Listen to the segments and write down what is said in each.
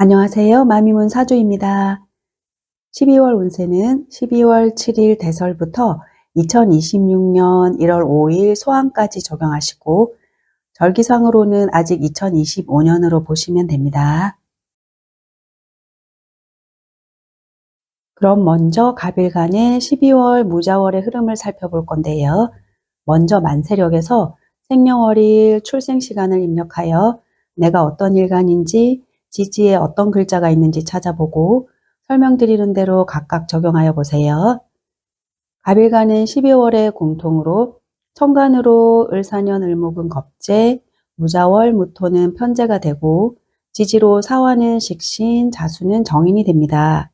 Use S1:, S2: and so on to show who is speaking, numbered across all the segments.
S1: 안녕하세요. 마미문 사주입니다. 12월 운세는 12월 7일 대설부터 2026년 1월 5일 소환까지 적용하시고 절기상으로는 아직 2025년으로 보시면 됩니다. 그럼 먼저 갑일간의 12월 무자월의 흐름을 살펴볼 건데요. 먼저 만세력에서 생년월일 출생시간을 입력하여 내가 어떤 일간인지 지지에 어떤 글자가 있는지 찾아보고 설명드리는 대로 각각 적용하여 보세요. 갑일간은 12월에 공통으로 천간으로 을사년 을목은 겁재, 무자월 무토는 편재가 되고 지지로 사화는 식신, 자수는 정인이 됩니다.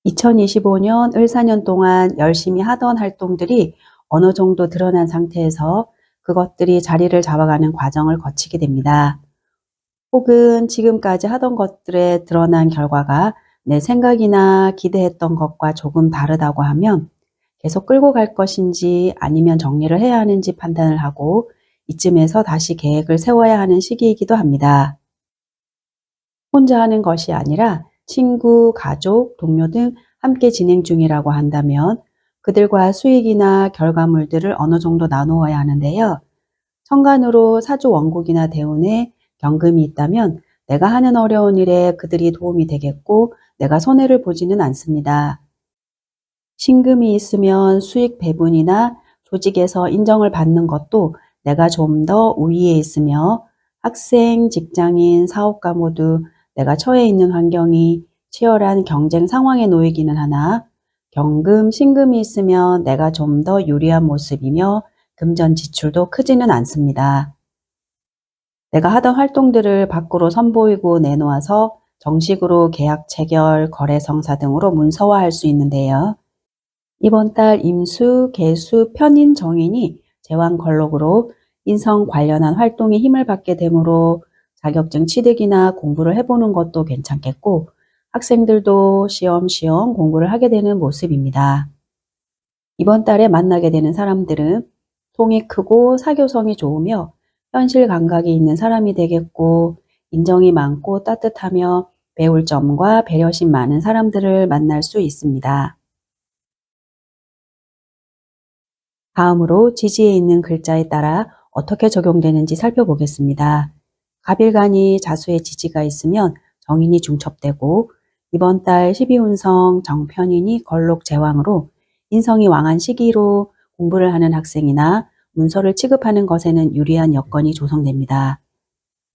S1: 2025년 을사년 동안 열심히 하던 활동들이 어느 정도 드러난 상태에서 그것들이 자리를 잡아가는 과정을 거치게 됩니다. 혹은 지금까지 하던 것들에 드러난 결과가 내 생각이나 기대했던 것과 조금 다르다고 하면 계속 끌고 갈 것인지 아니면 정리를 해야 하는지 판단을 하고 이쯤에서 다시 계획을 세워야 하는 시기이기도 합니다. 혼자 하는 것이 아니라 친구, 가족, 동료 등 함께 진행 중이라고 한다면 그들과 수익이나 결과물들을 어느 정도 나누어야 하는데요. 천간으로 사주 원국이나 대운에 경금이 있다면 내가 하는 어려운 일에 그들이 도움이 되겠고 내가 손해를 보지는 않습니다. 신금이 있으면 수익 배분이나 조직에서 인정을 받는 것도 내가 좀 더 우위에 있으며 학생, 직장인, 사업가 모두 내가 처해 있는 환경이 치열한 경쟁 상황에 놓이기는 하나 경금, 신금이 있으면 내가 좀 더 유리한 모습이며 금전 지출도 크지는 않습니다. 내가 하던 활동들을 밖으로 선보이고 내놓아서 정식으로 계약 체결, 거래 성사 등으로 문서화할 수 있는데요. 이번 달 임수, 개수, 편인, 정인이 제왕걸록으로 인성 관련한 활동에 힘을 받게 되므로 자격증 취득이나 공부를 해보는 것도 괜찮겠고 학생들도 시험시험 공부를 하게 되는 모습입니다. 이번 달에 만나게 되는 사람들은 통이 크고 사교성이 좋으며 현실 감각이 있는 사람이 되겠고 인정이 많고 따뜻하며 배울 점과 배려심 많은 사람들을 만날 수 있습니다. 다음으로 지지에 있는 글자에 따라 어떻게 적용되는지 살펴보겠습니다. 갑일간이 자수의 지지가 있으면 정인이 중첩되고 이번 달 12운성 정편인이 걸록 제왕으로 인성이 왕한 시기로 공부를 하는 학생이나 문서를 취급하는 것에는 유리한 여건이 조성됩니다.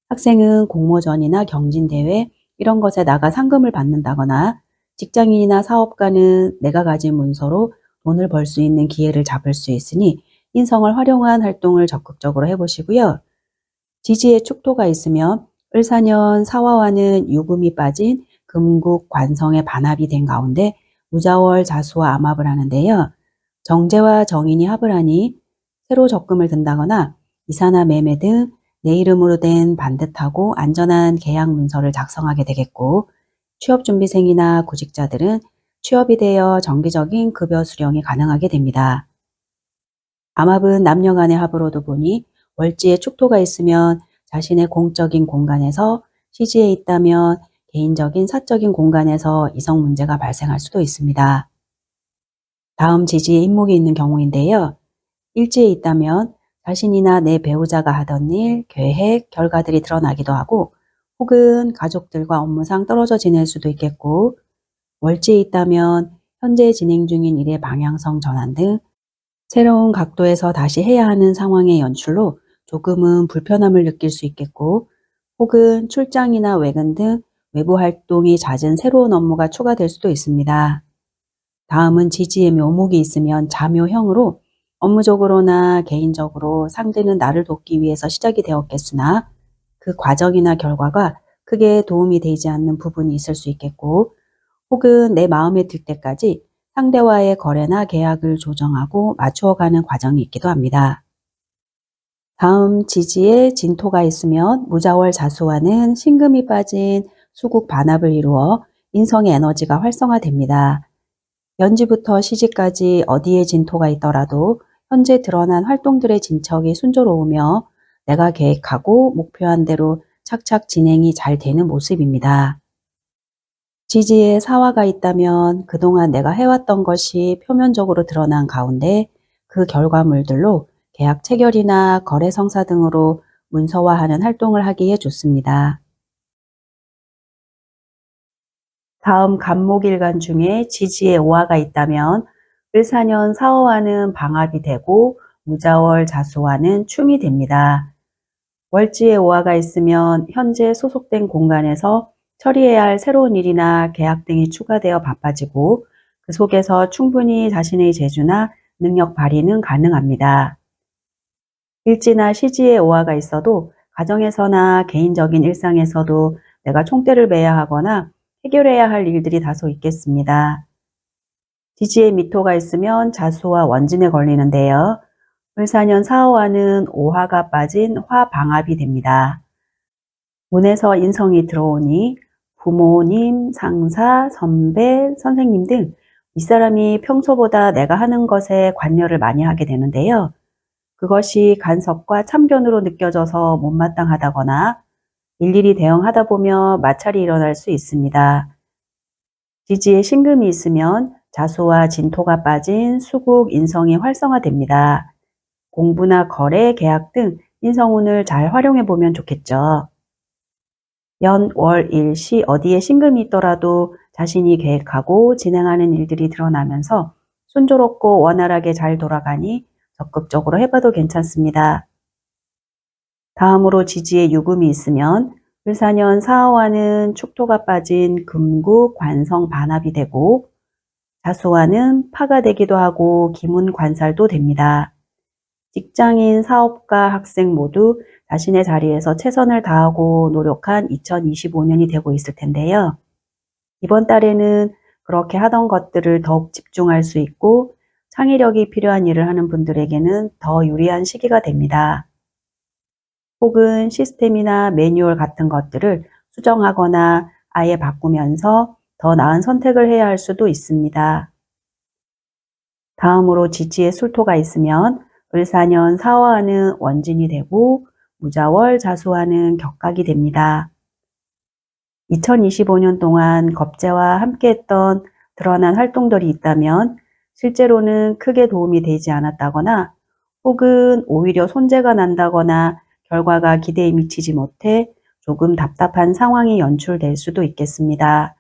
S1: 학생은 공모전이나 경진대회 이런 것에 나가 상금을 받는다거나 직장인이나 사업가는 내가 가진 문서로 돈을 벌 수 있는 기회를 잡을 수 있으니 인성을 활용한 활동을 적극적으로 해보시고요. 지지에 축토가 있으면 을사년 사화와는 유금이 빠진 금국 관성의 반합이 된 가운데 무자월 자수와 암합을 하는데요. 정제와 정인이 합을 하니 새로 적금을 든다거나 이사나 매매 등 내 이름으로 된 반듯하고 안전한 계약 문서를 작성하게 되겠고 취업준비생이나 구직자들은 취업이 되어 정기적인 급여 수령이 가능하게 됩니다. 암합은 남녀 간의 합으로도 보니 월지에 축토가 있으면 자신의 공적인 공간에서 시지에 있다면 개인적인 사적인 공간에서 이성 문제가 발생할 수도 있습니다. 다음 지지에 인목이 있는 경우인데요. 일지에 있다면 자신이나 내 배우자가 하던 일, 계획, 결과들이 드러나기도 하고 혹은 가족들과 업무상 떨어져 지낼 수도 있겠고 월지에 있다면 현재 진행 중인 일의 방향성 전환 등 새로운 각도에서 다시 해야 하는 상황의 연출로 조금은 불편함을 느낄 수 있겠고 혹은 출장이나 외근 등 외부 활동이 잦은 새로운 업무가 추가될 수도 있습니다. 다음은 지지에 묘목이 있으면 자묘형으로 업무적으로나 개인적으로 상대는 나를 돕기 위해서 시작이 되었겠으나 그 과정이나 결과가 크게 도움이 되지 않는 부분이 있을 수 있겠고 혹은 내 마음에 들 때까지 상대와의 거래나 계약을 조정하고 맞추어가는 과정이 있기도 합니다. 다음 지지에 진토가 있으면 무자월 자수와는 신금이 빠진 수국 반합을 이루어 인성의 에너지가 활성화됩니다. 연지부터 시지까지 어디에 진토가 있더라도 현재 드러난 활동들의 진척이 순조로우며 내가 계획하고 목표한 대로 착착 진행이 잘 되는 모습입니다. 지지에 사화가 있다면 그동안 내가 해왔던 것이 표면적으로 드러난 가운데 그 결과물들로 계약 체결이나 거래 성사 등으로 문서화하는 활동을 하기에 좋습니다. 다음 간목일간 중에 지지에 오화가 있다면 을사년 사화와는 방합이 되고 무자월 자수와는 충이 됩니다. 월지에 오화가 있으면 현재 소속된 공간에서 처리해야 할 새로운 일이나 계약 등이 추가되어 바빠지고 그 속에서 충분히 자신의 재주나 능력 발휘는 가능합니다. 일지나 시지에 오화가 있어도 가정에서나 개인적인 일상에서도 내가 총대를 매야 하거나 해결해야 할 일들이 다소 있겠습니다. 지지에 미토가 있으면 자수와 원진에 걸리는데요. 을사년 사화와는 오화가 빠진 화방합이 됩니다. 문에서 인성이 들어오니 부모님, 상사, 선배, 선생님 등 윗사람이 평소보다 내가 하는 것에 관여를 많이 하게 되는데요. 그것이 간섭과 참견으로 느껴져서 못마땅하다거나 일일이 대응하다 보면 마찰이 일어날 수 있습니다. 지지에 신금이 있으면 자수와 진토가 빠진 수국 인성이 활성화됩니다. 공부나 거래, 계약 등 인성운을 잘 활용해 보면 좋겠죠. 연, 월, 일, 시 어디에 신금이 있더라도 자신이 계획하고 진행하는 일들이 드러나면서 순조롭고 원활하게 잘 돌아가니 적극적으로 해봐도 괜찮습니다. 다음으로 지지에 유금이 있으면 을사년 사화와는 축토가 빠진 금국, 관성, 반합이 되고 자수와는 파가 되기도 하고 기문, 관살도 됩니다. 직장인, 사업가, 학생 모두 자신의 자리에서 최선을 다하고 노력한 2025년이 되고 있을 텐데요. 이번 달에는 그렇게 하던 것들을 더욱 집중할 수 있고 창의력이 필요한 일을 하는 분들에게는 더 유리한 시기가 됩니다. 혹은 시스템이나 매뉴얼 같은 것들을 수정하거나 아예 바꾸면서 더 나은 선택을 해야 할 수도 있습니다. 다음으로 지지에 술토가 있으면 을사년 사화와는 원진이 되고 무자월 자수와는 격각이 됩니다. 2025년 동안 겁재와 함께했던 드러난 활동들이 있다면 실제로는 크게 도움이 되지 않았다거나 혹은 오히려 손재가 난다거나 결과가 기대에 미치지 못해 조금 답답한 상황이 연출될 수도 있겠습니다.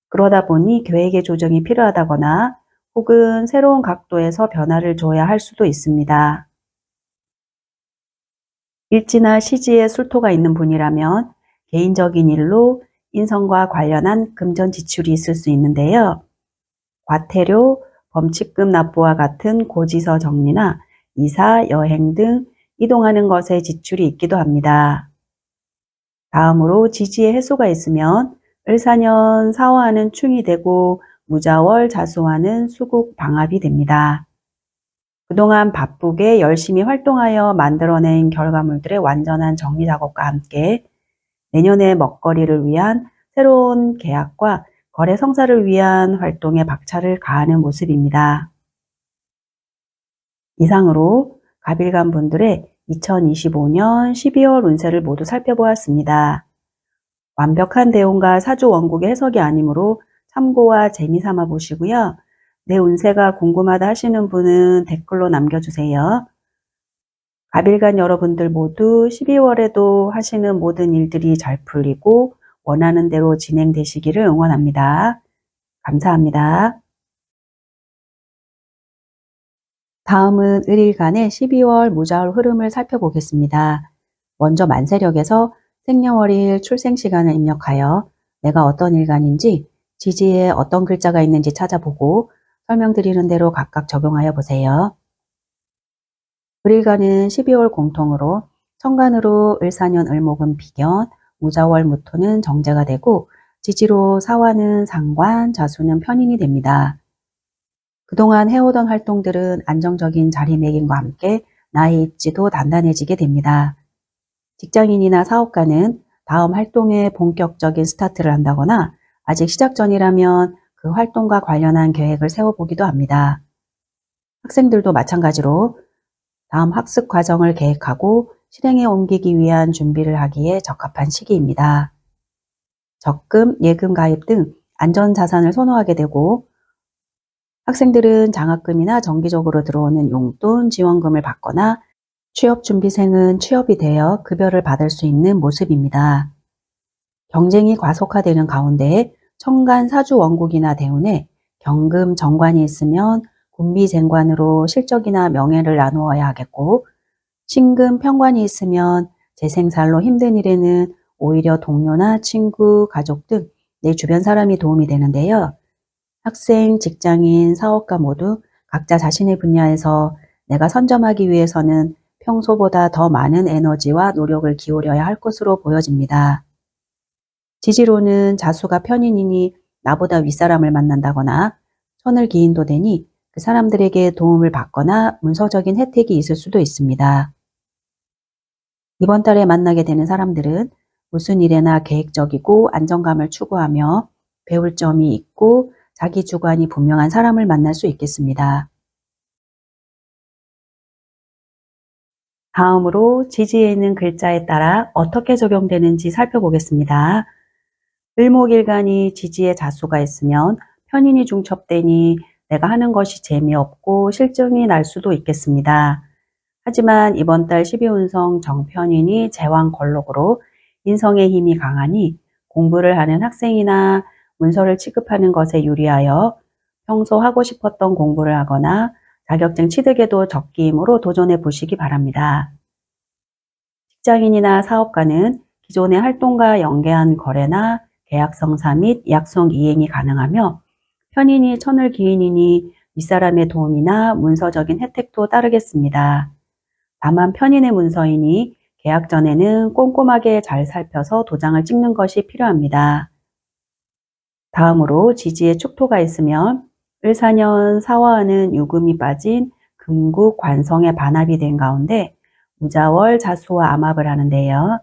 S1: 그러다 보니 계획의 조정이 필요하다거나 혹은 새로운 각도에서 변화를 줘야 할 수도 있습니다. 일지나 시지에 술토가 있는 분이라면 개인적인 일로 인성과 관련한 금전 지출이 있을 수 있는데요. 과태료, 범칙금 납부와 같은 고지서 정리나 이사, 여행 등 이동하는 것에 지출이 있기도 합니다. 다음으로 지지에 해소가 있으면 을사년 사화와는 충이 되고 무자월 자수와는 수국 방합이 됩니다. 그동안 바쁘게 열심히 활동하여 만들어낸 결과물들의 완전한 정리 작업과 함께 내년의 먹거리를 위한 새로운 계약과 거래 성사를 위한 활동에 박차를 가하는 모습입니다. 이상으로 갑일간 분들의 2025년 12월 운세를 모두 살펴보았습니다. 완벽한 대운과 사주 원국의 해석이 아니므로 참고와 재미 삼아 보시고요. 내 운세가 궁금하다 하시는 분은 댓글로 남겨주세요. 갑일간 여러분들 모두 12월에도 하시는 모든 일들이 잘 풀리고 원하는 대로 진행되시기를 응원합니다. 감사합니다. 다음은 을일간의 12월 무자월 흐름을 살펴보겠습니다. 먼저 만세력에서 생년월일 출생시간을 입력하여 내가 어떤 일간인지 지지에 어떤 글자가 있는지 찾아보고 설명드리는 대로 각각 적용하여 보세요. 을일간은 12월 공통으로 천간으로 을사년 을목은 비견, 무자월 무토는 정제가 되고 지지로 사화는 상관, 자수는 편인이 됩니다. 그동안 해오던 활동들은 안정적인 자리매김과 함께 나의 입지도 단단해지게 됩니다. 직장인이나 사업가는 다음 활동에 본격적인 스타트를 한다거나 아직 시작 전이라면 그 활동과 관련한 계획을 세워보기도 합니다. 학생들도 마찬가지로 다음 학습 과정을 계획하고 실행에 옮기기 위한 준비를 하기에 적합한 시기입니다. 적금, 예금 가입 등 안전자산을 선호하게 되고 학생들은 장학금이나 정기적으로 들어오는 용돈, 지원금을 받거나 취업준비생은 취업이 되어 급여를 받을 수 있는 모습입니다. 경쟁이 과속화되는 가운데 청간 사주 원국이나 대운에 경금 정관이 있으면 군비쟁관으로 실적이나 명예를 나누어야 하겠고 신금 편관이 있으면 재생살로 힘든 일에는 오히려 동료나 친구, 가족 등 내 주변 사람이 도움이 되는데요. 학생, 직장인, 사업가 모두 각자 자신의 분야에서 내가 선점하기 위해서는 평소보다 더 많은 에너지와 노력을 기울여야 할 것으로 보여집니다. 지지로는 자수가 편인이니 나보다 윗사람을 만난다거나 천을 기인도 되니 그 사람들에게 도움을 받거나 문서적인 혜택이 있을 수도 있습니다. 이번 달에 만나게 되는 사람들은 무슨 일에나 계획적이고 안정감을 추구하며 배울 점이 있고 자기 주관이 분명한 사람을 만날 수 있겠습니다. 다음으로 지지에 있는 글자에 따라 어떻게 적용되는지 살펴보겠습니다. 을목일간이 지지에 자수가 있으면 편인이 중첩되니 내가 하는 것이 재미없고 실증이 날 수도 있겠습니다. 하지만 이번 달 12운성 정편인이 제왕걸록으로 인성의 힘이 강하니 공부를 하는 학생이나 문서를 취급하는 것에 유리하여 평소 하고 싶었던 공부를 하거나 자격증 취득에도 적기임으로 도전해 보시기 바랍니다. 직장인이나 사업가는 기존의 활동과 연계한 거래나 계약 성사 및 약속 이행이 가능하며 편인이 천을 기인이니 윗사람의 도움이나 문서적인 혜택도 따르겠습니다. 다만 편인의 문서이니 계약 전에는 꼼꼼하게 잘 살펴서 도장을 찍는 것이 필요합니다. 다음으로 지지에 축토가 있으면 을사년 사화하는 유금이 빠진 금국 관성의 반합이 된 가운데 무자월 자수와 암합을 하는데요.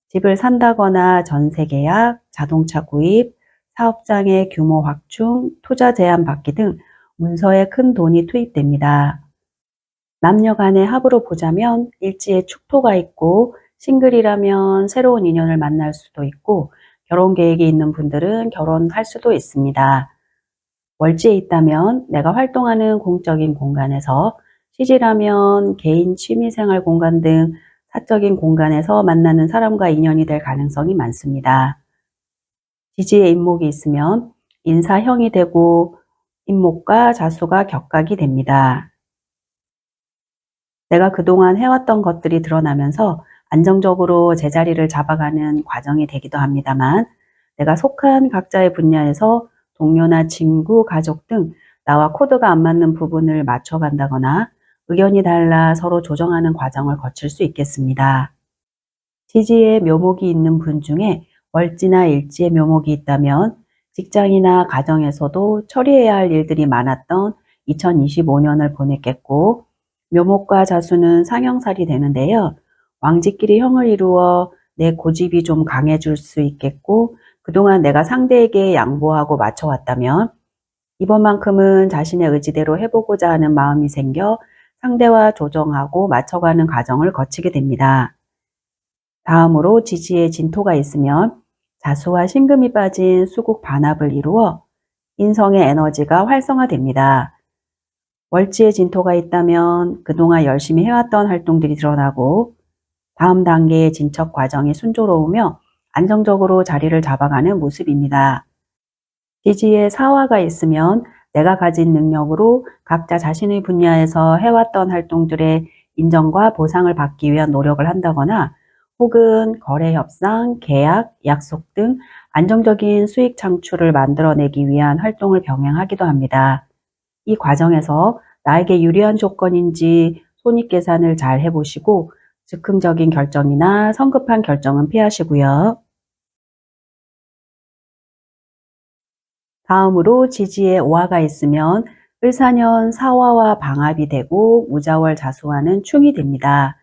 S1: 집을 산다거나 전세 계약, 자동차 구입, 사업장의 규모 확충, 투자 제한 받기 등 문서에 큰 돈이 투입됩니다. 남녀 간의 합으로 보자면 일지에 축토가 있고 싱글이라면 새로운 인연을 만날 수도 있고 결혼 계획이 있는 분들은 결혼할 수도 있습니다. 월지에 있다면 내가 활동하는 공적인 공간에서 시지라면 개인 취미생활 공간 등 사적인 공간에서 만나는 사람과 인연이 될 가능성이 많습니다. 지지에 인목이 있으면 인사형이 되고 인목과 자수가 격각이 됩니다. 내가 그동안 해왔던 것들이 드러나면서 안정적으로 제자리를 잡아가는 과정이 되기도 합니다만 내가 속한 각자의 분야에서 동료나 친구, 가족 등 나와 코드가 안 맞는 부분을 맞춰간다거나 의견이 달라 서로 조정하는 과정을 거칠 수 있겠습니다. 지지에 묘목이 있는 분 중에 월지나 일지에 묘목이 있다면 직장이나 가정에서도 처리해야 할 일들이 많았던 2025년을 보냈겠고 묘목과 자수는 상형살이 되는데요. 왕지끼리 형을 이루어 내 고집이 좀 강해질 수 있겠고 그동안 내가 상대에게 양보하고 맞춰왔다면 이번만큼은 자신의 의지대로 해보고자 하는 마음이 생겨 상대와 조정하고 맞춰가는 과정을 거치게 됩니다. 다음으로 지지에 진토가 있으면 자수와 신금이 빠진 수국 반합을 이루어 인성의 에너지가 활성화됩니다. 월지에 진토가 있다면 그동안 열심히 해왔던 활동들이 드러나고 다음 단계의 진척 과정이 순조로우며 안정적으로 자리를 잡아가는 모습입니다. 지지에 사화가 있으면 내가 가진 능력으로 각자 자신의 분야에서 해왔던 활동들의 인정과 보상을 받기 위한 노력을 한다거나 혹은 거래 협상, 계약, 약속 등 안정적인 수익 창출을 만들어내기 위한 활동을 병행하기도 합니다. 이 과정에서 나에게 유리한 조건인지 손익계산을 잘 해보시고 즉흥적인 결정이나 성급한 결정은 피하시고요. 다음으로 지지에 오화가 있으면 을사년 사화와 방합이 되고 무자월 자수와는 충이 됩니다.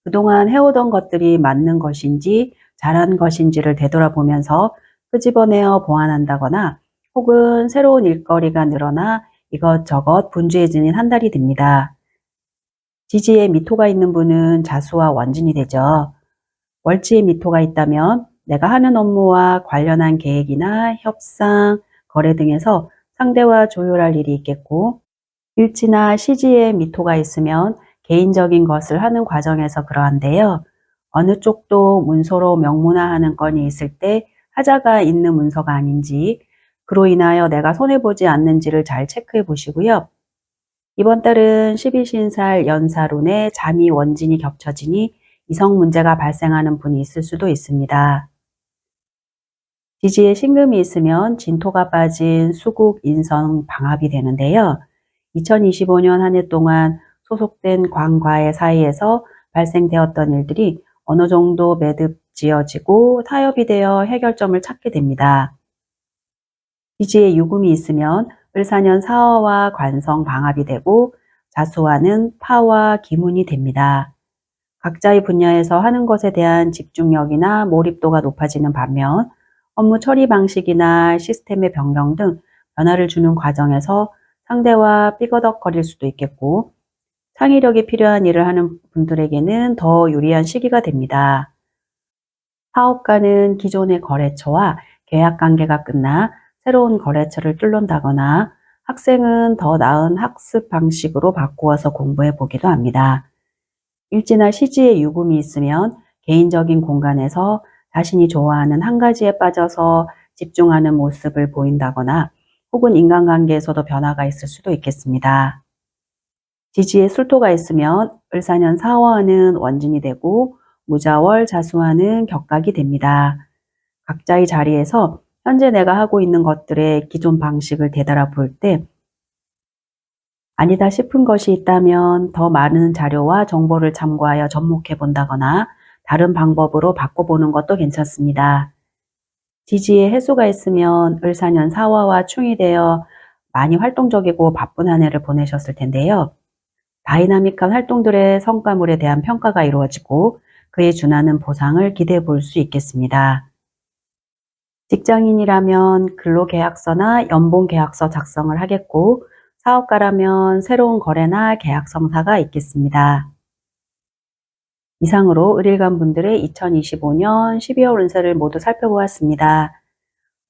S1: 그동안 해오던 것들이 맞는 것인지 잘한 것인지를 되돌아보면서 끄집어내어 보완한다거나 혹은 새로운 일거리가 늘어나 이것저것 분주해지는 한 달이 됩니다. 지지에 미토가 있는 분은 자수와 원진이 되죠. 월지에 미토가 있다면 내가 하는 업무와 관련한 계획이나 협상, 거래 등에서 상대와 조율할 일이 있겠고, 일지나 시지에 미토가 있으면 개인적인 것을 하는 과정에서 그러한데요. 어느 쪽도 문서로 명문화하는 건이 있을 때 하자가 있는 문서가 아닌지, 그로 인하여 내가 손해보지 않는지를 잘 체크해 보시고요. 이번 달은 12신살 연사론에 잠이 원진이 겹쳐지니 이성 문제가 발생하는 분이 있을 수도 있습니다. 지지에 신금이 있으면 진토가 빠진 수국, 인성, 방합이 되는데요. 2025년 한 해 동안 소속된 관과의 사이에서 발생되었던 일들이 어느 정도 매듭 지어지고 타협이 되어 해결점을 찾게 됩니다. 지지에 유금이 있으면 을사년 사화와 관성 방합이 되고 자수와는 파와 기문이 됩니다. 각자의 분야에서 하는 것에 대한 집중력이나 몰입도가 높아지는 반면 업무 처리 방식이나 시스템의 변경 등 변화를 주는 과정에서 상대와 삐거덕거릴 수도 있겠고, 창의력이 필요한 일을 하는 분들에게는 더 유리한 시기가 됩니다. 사업가는 기존의 거래처와 계약 관계가 끝나 새로운 거래처를 뚫는다거나, 학생은 더 나은 학습 방식으로 바꾸어서 공부해 보기도 합니다. 일지나 시지에 유금이 있으면 개인적인 공간에서 자신이 좋아하는 한 가지에 빠져서 집중하는 모습을 보인다거나, 혹은 인간관계에서도 변화가 있을 수도 있겠습니다. 지지에 술토가 있으면 을사년 사화는 원진이 되고 무자월 자수화는 격각이 됩니다. 각자의 자리에서 현재 내가 하고 있는 것들의 기존 방식을 되돌아볼 때 아니다 싶은 것이 있다면 더 많은 자료와 정보를 참고하여 접목해 본다거나 다른 방법으로 바꿔보는 것도 괜찮습니다. 지지에 해수가 있으면 을사년 사화와 충이 되어 많이 활동적이고 바쁜 한 해를 보내셨을 텐데요. 다이나믹한 활동들의 성과물에 대한 평가가 이루어지고 그에 준하는 보상을 기대해 볼 수 있겠습니다. 직장인이라면 근로계약서나 연봉계약서 작성을 하겠고, 사업가라면 새로운 거래나 계약성사가 있겠습니다. 이상으로 을일간 분들의 2025년 12월 운세를 모두 살펴보았습니다.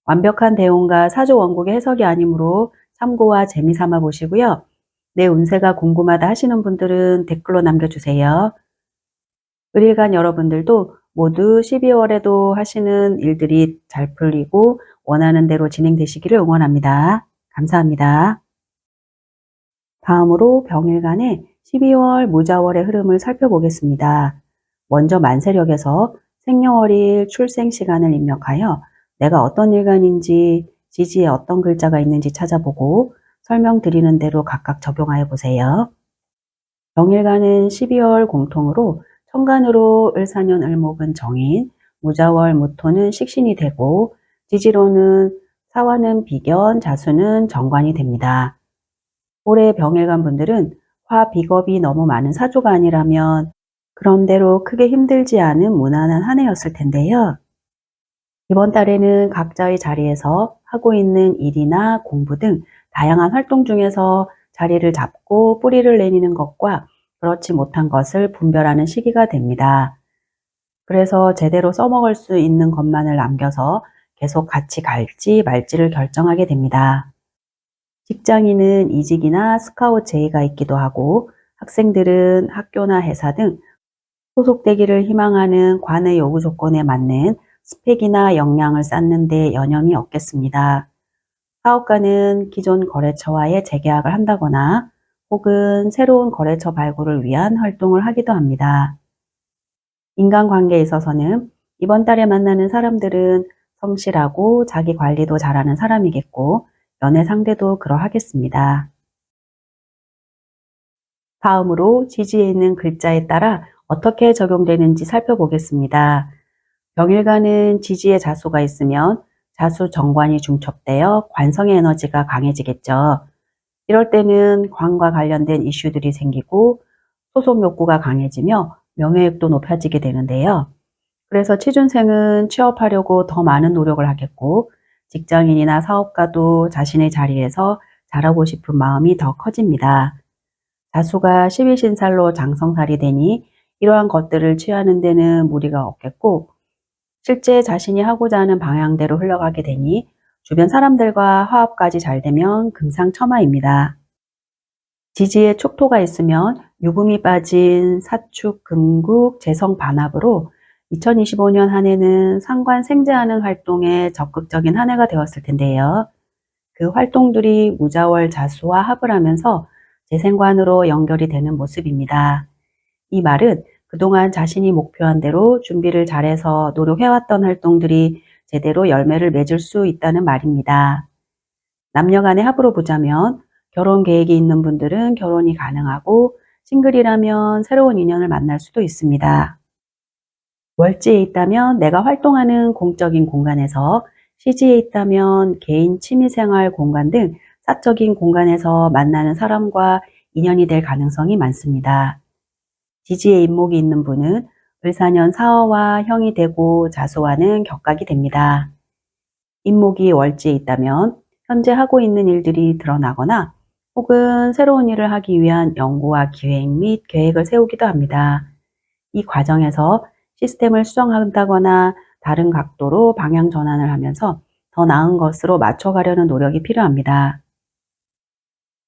S1: 완벽한 대운과 사주 원국의 해석이 아니므로 참고와 재미 삼아 보시고요. 내 운세가 궁금하다 하시는 분들은 댓글로 남겨주세요. 을일간 여러분들도 모두 12월에도 하시는 일들이 잘 풀리고 원하는 대로 진행되시기를 응원합니다. 감사합니다. 다음으로 병일간의 12월 무자월의 흐름을 살펴보겠습니다. 먼저 만세력에서 생년월일 출생 시간을 입력하여 내가 어떤 일간인지, 지지에 어떤 글자가 있는지 찾아보고 설명드리는 대로 각각 적용하여 보세요. 병일간은 12월 공통으로 천간으로 을사년 을목은 정인, 무자월 무토는 식신이 되고, 지지로는 사화는 비견, 자수는 정관이 됩니다. 올해 병일간 분들은 화 비겁이 너무 많은 사주가 아니라면 그런대로 크게 힘들지 않은 무난한 한 해였을 텐데요. 이번 달에는 각자의 자리에서 하고 있는 일이나 공부 등 다양한 활동 중에서 자리를 잡고 뿌리를 내리는 것과 그렇지 못한 것을 분별하는 시기가 됩니다. 그래서 제대로 써먹을 수 있는 것만을 남겨서 계속 같이 갈지 말지를 결정하게 됩니다. 직장인은 이직이나 스카웃 제의가 있기도 하고, 학생들은 학교나 회사 등 소속되기를 희망하는 관의 요구 조건에 맞는 스펙이나 역량을 쌓는 데 여념이 없겠습니다. 사업가는 기존 거래처와의 재계약을 한다거나 혹은 새로운 거래처 발굴을 위한 활동을 하기도 합니다. 인간관계에 있어서는 이번 달에 만나는 사람들은 성실하고 자기 관리도 잘하는 사람이겠고, 연애 상대도 그러하겠습니다. 다음으로 지지에 있는 글자에 따라 어떻게 적용되는지 살펴보겠습니다. 병일간은 지지에 자수가 있으면 자수 정관이 중첩되어 관성의 에너지가 강해지겠죠. 이럴 때는 관과 관련된 이슈들이 생기고 소속 욕구가 강해지며 명예욕도 높아지게 되는데요. 그래서 취준생은 취업하려고 더 많은 노력을 하겠고, 직장인이나 사업가도 자신의 자리에서 잘하고 싶은 마음이 더 커집니다. 자수가 12신살로 장성살이 되니 이러한 것들을 취하는 데는 무리가 없겠고 실제 자신이 하고자 하는 방향대로 흘러가게 되니 주변 사람들과 화합까지 잘 되면 금상첨화입니다. 지지에 촉토가 있으면 유금이 빠진 사축, 금국, 재성 반합으로 2025년 한 해는 상관 생재하는 활동에 적극적인 한 해가 되었을 텐데요. 그 활동들이 무자월 자수와 합을 하면서 재생관으로 연결이 되는 모습입니다. 이 말은 그동안 자신이 목표한 대로 준비를 잘해서 노력해왔던 활동들이 제대로 열매를 맺을 수 있다는 말입니다. 남녀 간의 합으로 보자면 결혼 계획이 있는 분들은 결혼이 가능하고 싱글이라면 새로운 인연을 만날 수도 있습니다. 월지에 있다면 내가 활동하는 공적인 공간에서, 시지에 있다면 개인 취미생활 공간 등 사적인 공간에서 만나는 사람과 인연이 될 가능성이 많습니다. 지지에 인목이 있는 분은 을사년 사화와 형이 되고 자수와는 격각이 됩니다. 인목이 월지에 있다면 현재 하고 있는 일들이 드러나거나 혹은 새로운 일을 하기 위한 연구와 기획 및 계획을 세우기도 합니다. 이 과정에서 시스템을 수정한다거나 다른 각도로 방향 전환을 하면서 더 나은 것으로 맞춰가려는 노력이 필요합니다.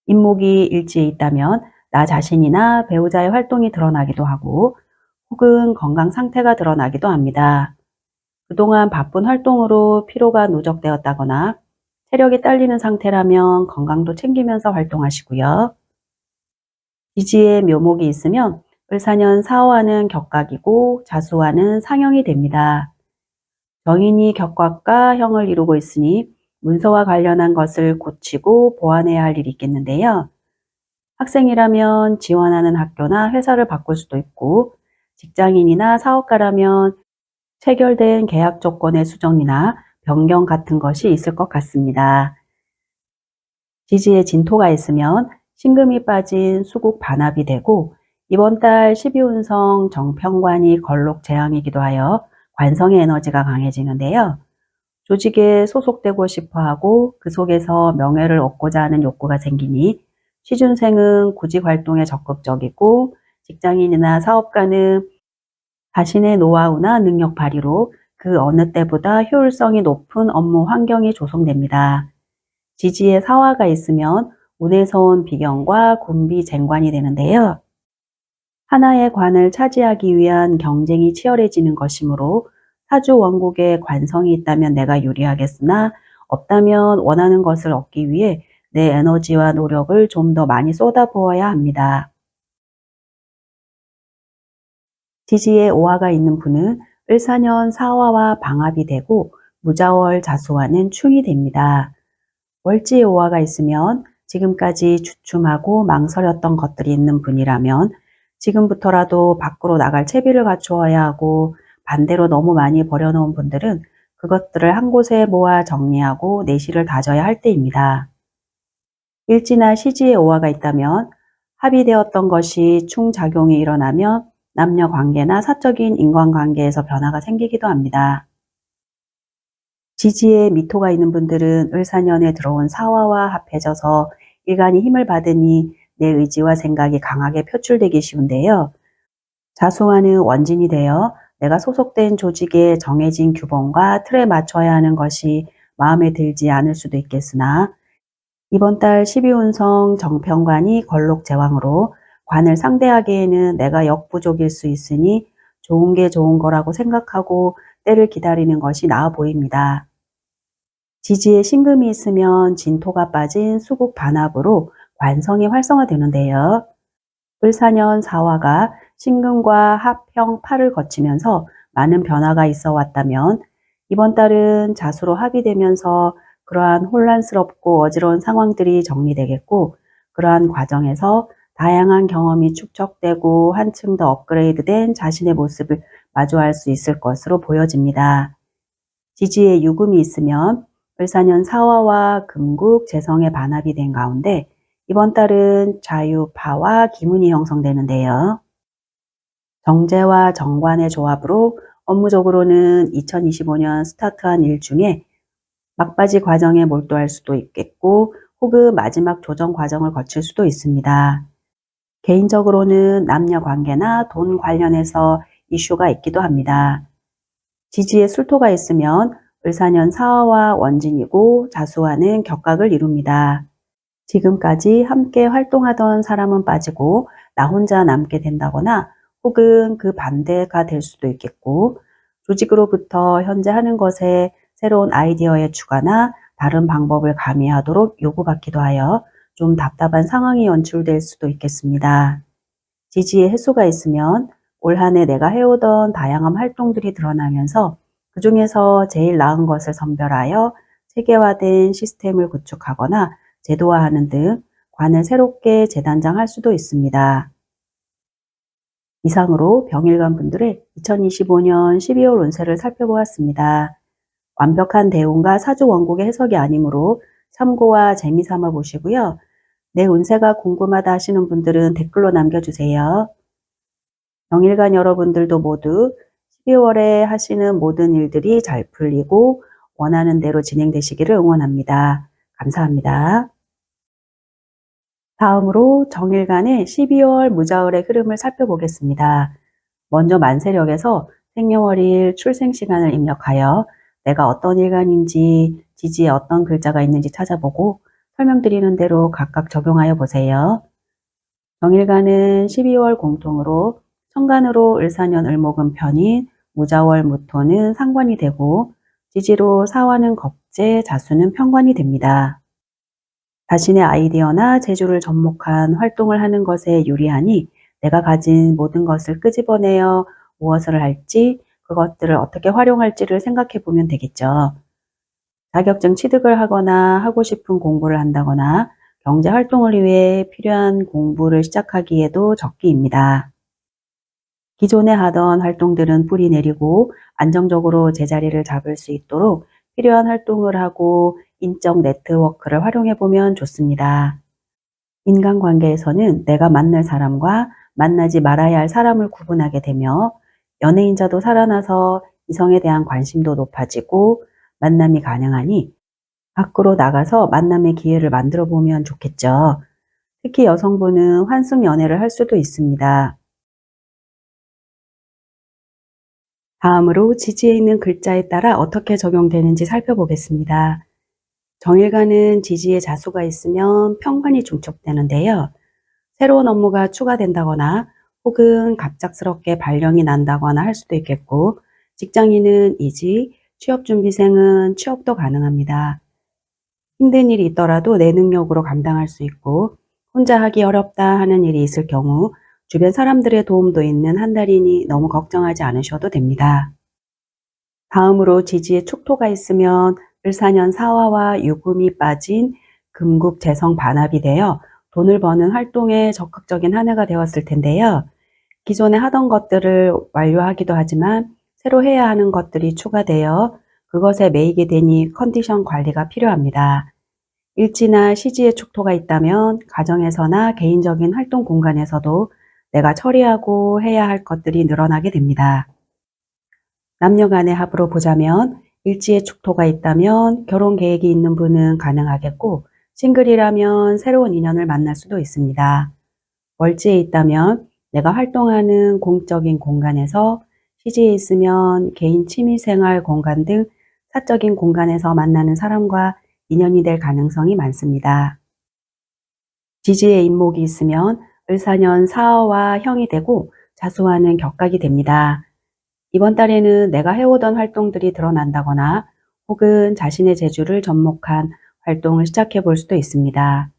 S1: 인목이 일지에 있다면 나 자신이나 배우자의 활동이 드러나기도 하고 혹은 건강 상태가 드러나기도 합니다. 그동안 바쁜 활동으로 피로가 누적되었다거나 체력이 딸리는 상태라면 건강도 챙기면서 활동하시고요. 지지에 묘목이 있으면 을사년 사화와는 격각이고 자수와는 상형이 됩니다. 정인이 격각과 형을 이루고 있으니 문서와 관련한 것을 고치고 보완해야 할 일이 있겠는데요. 학생이라면 지원하는 학교나 회사를 바꿀 수도 있고 직장인이나 사업가라면 체결된 계약 조건의 수정이나 변경 같은 것이 있을 것 같습니다. 지지에 진토가 있으면 신금이 빠진 수국 반합이 되고 이번 달 12운성 정평관이 걸록 재앙이기도 하여 관성의 에너지가 강해지는데요. 조직에 소속되고 싶어 하고 그 속에서 명예를 얻고자 하는 욕구가 생기니 취준생은 구직 활동에 적극적이고 직장인이나 사업가는 자신의 노하우나 능력 발휘로 그 어느 때보다 효율성이 높은 업무 환경이 조성됩니다. 지지에 사화가 있으면 운에서 온 비경과 군비쟁관이 되는데요. 하나의 관을 차지하기 위한 경쟁이 치열해지는 것이므로 사주 원국에 관성이 있다면 내가 유리하겠으나 없다면 원하는 것을 얻기 위해 내 에너지와 노력을 좀 더 많이 쏟아부어야 합니다. 지지에 오화가 있는 분은 을사년 사화와 방합이 되고 무자월 자수와는 충이 됩니다. 월지에 오화가 있으면 지금까지 주춤하고 망설였던 것들이 있는 분이라면 지금부터라도 밖으로 나갈 채비를 갖추어야 하고 반대로 너무 많이 버려놓은 분들은 그것들을 한 곳에 모아 정리하고 내실을 다져야 할 때입니다. 일지나 시지에 오화가 있다면 합의되었던 것이 충작용이 일어나면 남녀 관계나 사적인 인간관계에서 변화가 생기기도 합니다. 지지에 미토가 있는 분들은 을사년에 들어온 사화와 합해져서 일간이 힘을 받으니 내 의지와 생각이 강하게 표출되기 쉬운데요. 자수와는 원진이 되어 내가 소속된 조직의 정해진 규범과 틀에 맞춰야 하는 것이 마음에 들지 않을 수도 있겠으나 이번 달 12운성 정평관이 걸록제왕으로 관을 상대하기에는 내가 역부족일 수 있으니 좋은 게 좋은 거라고 생각하고 때를 기다리는 것이 나아 보입니다. 지지에 신금이 있으면 진토가 빠진 수국 반합으로 관성이 활성화되는데요. 을사년 사화가 신금과 합형 팔을 거치면서 많은 변화가 있어 왔다면 이번 달은 자수로 합의되면서 그러한 혼란스럽고 어지러운 상황들이 정리되겠고 그러한 과정에서 다양한 경험이 축적되고 한층 더 업그레이드된 자신의 모습을 마주할 수 있을 것으로 보여집니다. 지지에 유금이 있으면 을사년 사화와 금국, 재성의 반합이 된 가운데 이번 달은 자유파와 기문이 형성되는데요. 정제와 정관의 조합으로 업무적으로는 2025년 스타트한 일 중에 막바지 과정에 몰두할 수도 있겠고 혹은 마지막 조정 과정을 거칠 수도 있습니다. 개인적으로는 남녀 관계나 돈 관련해서 이슈가 있기도 합니다. 지지에 술토가 있으면 을사년 사화와 원진이고 자수와는 격각을 이룹니다. 지금까지 함께 활동하던 사람은 빠지고 나 혼자 남게 된다거나 혹은 그 반대가 될 수도 있겠고, 조직으로부터 현재 하는 것에 새로운 아이디어의 추가나 다른 방법을 가미하도록 요구받기도 하여 좀 답답한 상황이 연출될 수도 있겠습니다. 지지에 해소가 있으면 올 한 해 내가 해오던 다양한 활동들이 드러나면서 그 중에서 제일 나은 것을 선별하여 체계화된 시스템을 구축하거나 제도화하는 등 관을 새롭게 재단장할 수도 있습니다. 이상으로 병일간 분들의 2025년 12월 운세를 살펴보았습니다. 완벽한 대운과 사주 원국의 해석이 아니므로 참고와 재미 삼아 보시고요. 내 운세가 궁금하다 하시는 분들은 댓글로 남겨주세요. 병일간 여러분들도 모두 12월에 하시는 모든 일들이 잘 풀리고 원하는 대로 진행되시기를 응원합니다. 감사합니다. 다음으로 정일간의 12월 무자을의 흐름을 살펴보겠습니다. 먼저 만세력에서 생년월일 출생시간을 입력하여 내가 어떤 일간인지 지지에 어떤 글자가 있는지 찾아보고 설명드리는 대로 각각 적용하여 보세요. 정일간은 12월 공통으로 천간으로 을사년 을목은 편인, 무자월 무토는 상관이 되고 지지로 사화는 겁재, 자수는 편관이 됩니다. 자신의 아이디어나 재주를 접목한 활동을 하는 것에 유리하니 내가 가진 모든 것을 끄집어내어 무엇을 할지, 그것들을 어떻게 활용할지를 생각해 보면 되겠죠. 자격증 취득을 하거나 하고 싶은 공부를 한다거나 경제 활동을 위해 필요한 공부를 시작하기에도 적기입니다. 기존에 하던 활동들은 뿌리 내리고 안정적으로 제자리를 잡을 수 있도록 필요한 활동을 하고 인적 네트워크를 활용해 보면 좋습니다. 인간관계에서는 내가 만날 사람과 만나지 말아야 할 사람을 구분하게 되며 연예인자도 살아나서 이성에 대한 관심도 높아지고 만남이 가능하니 밖으로 나가서 만남의 기회를 만들어 보면 좋겠죠. 특히 여성분은 환승 연애를 할 수도 있습니다. 다음으로 지지에 있는 글자에 따라 어떻게 적용되는지 살펴보겠습니다. 정일간은 지지에 자수가 있으면 편관이 중첩되는데요. 새로운 업무가 추가된다거나 혹은 갑작스럽게 발령이 난다거나 할 수도 있겠고, 직장인은 이직, 취업준비생은 취업도 가능합니다. 힘든 일이 있더라도 내 능력으로 감당할 수 있고 혼자 하기 어렵다 하는 일이 있을 경우 주변 사람들의 도움도 있는 한 달이니 너무 걱정하지 않으셔도 됩니다. 다음으로 지지에 축토가 있으면 을사년 사화와 유금이 빠진 금국 재성 반합이 되어 돈을 버는 활동에 적극적인 한 해가 되었을 텐데요. 기존에 하던 것들을 완료하기도 하지만 새로 해야 하는 것들이 추가되어 그것에 매이게 되니 컨디션 관리가 필요합니다. 일지나 시지에 축토가 있다면 가정에서나 개인적인 활동 공간에서도 내가 처리하고 해야 할 것들이 늘어나게 됩니다. 남녀 간의 합으로 보자면 일지에 축토가 있다면 결혼 계획이 있는 분은 가능하겠고 싱글이라면 새로운 인연을 만날 수도 있습니다. 월지에 있다면 내가 활동하는 공적인 공간에서, 시지에 있으면 개인 취미생활 공간 등 사적인 공간에서 만나는 사람과 인연이 될 가능성이 많습니다. 지지에 인목이 있으면 을사년 사화와 형이 되고 자수와는 격각이 됩니다. 이번 달에는 내가 해오던 활동들이 드러난다거나 혹은 자신의 재주를 접목한 활동을 시작해 볼 수도 있습니다.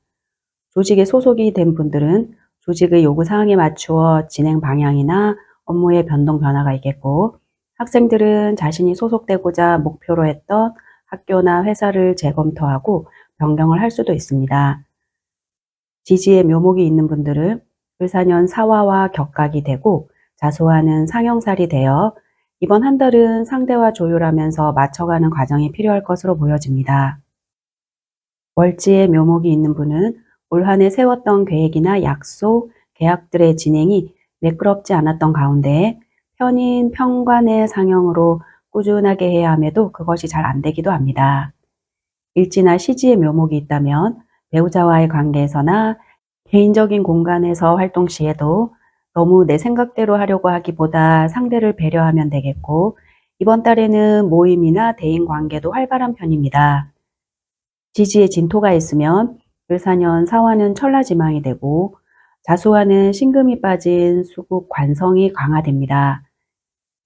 S1: 조직에 소속이 된 분들은 조직의 요구사항에 맞추어 진행 방향이나 업무의 변동 변화가 있겠고, 학생들은 자신이 소속되고자 목표로 했던 학교나 회사를 재검토하고 변경을 할 수도 있습니다. 지지에 묘목이 있는 분들은 을사년 사화와 격각이 되고 자수와는 상형살이 되어 이번 한 달은 상대와 조율하면서 맞춰가는 과정이 필요할 것으로 보여집니다. 월지에 묘목이 있는 분은 올 한 해 세웠던 계획이나 약속, 계약들의 진행이 매끄럽지 않았던 가운데 편인 편관의 상형으로 꾸준하게 해야 함에도 그것이 잘 안 되기도 합니다. 일지나 시지에 묘목이 있다면 배우자와의 관계에서나 개인적인 공간에서 활동 시에도 너무 내 생각대로 하려고 하기보다 상대를 배려하면 되겠고, 이번 달에는 모임이나 대인 관계도 활발한 편입니다. 지지에 진토가 있으면 을사년 사화는 천라지망이 되고, 자수화는 신금이 빠진 수국 관성이 강화됩니다.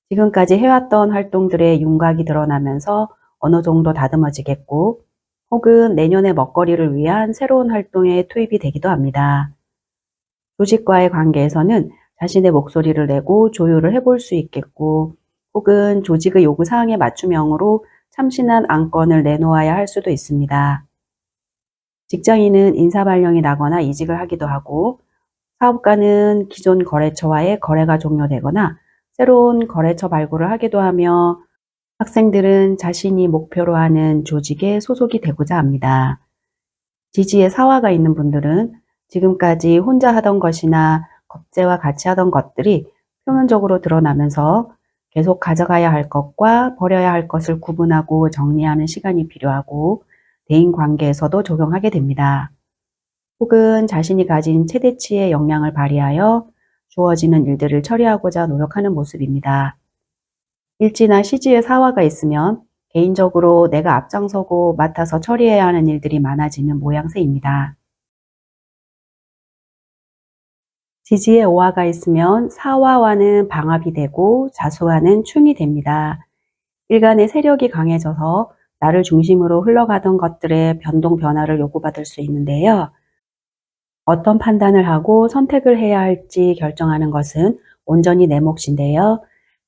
S1: 지금까지 해왔던 활동들의 윤곽이 드러나면서 어느 정도 다듬어지겠고, 혹은 내년의 먹거리를 위한 새로운 활동에 투입이 되기도 합니다. 조직과의 관계에서는 자신의 목소리를 내고 조율을 해볼 수 있겠고, 혹은 조직의 요구사항에 맞춤형으로 참신한 안건을 내놓아야 할 수도 있습니다. 직장인은 인사발령이 나거나 이직을 하기도 하고, 사업가는 기존 거래처와의 거래가 종료되거나 새로운 거래처 발굴을 하기도 하며, 학생들은 자신이 목표로 하는 조직에 소속이 되고자 합니다. 지지에 사화가 있는 분들은 지금까지 혼자 하던 것이나 겁재와 같이 하던 것들이 표면적으로 드러나면서 계속 가져가야 할 것과 버려야 할 것을 구분하고 정리하는 시간이 필요하고, 대인 관계에서도 적용하게 됩니다. 혹은 자신이 가진 최대치의 역량을 발휘하여 주어지는 일들을 처리하고자 노력하는 모습입니다. 일지나 시지에 사화가 있으면 개인적으로 내가 앞장서고 맡아서 처리해야 하는 일들이 많아지는 모양새입니다. 지지에 오화가 있으면 사화와는 방합이 되고 자수와는 충이 됩니다. 일간의 세력이 강해져서 나를 중심으로 흘러가던 것들의 변동 변화를 요구받을 수 있는데요. 어떤 판단을 하고 선택을 해야 할지 결정하는 것은 온전히 내 몫인데요.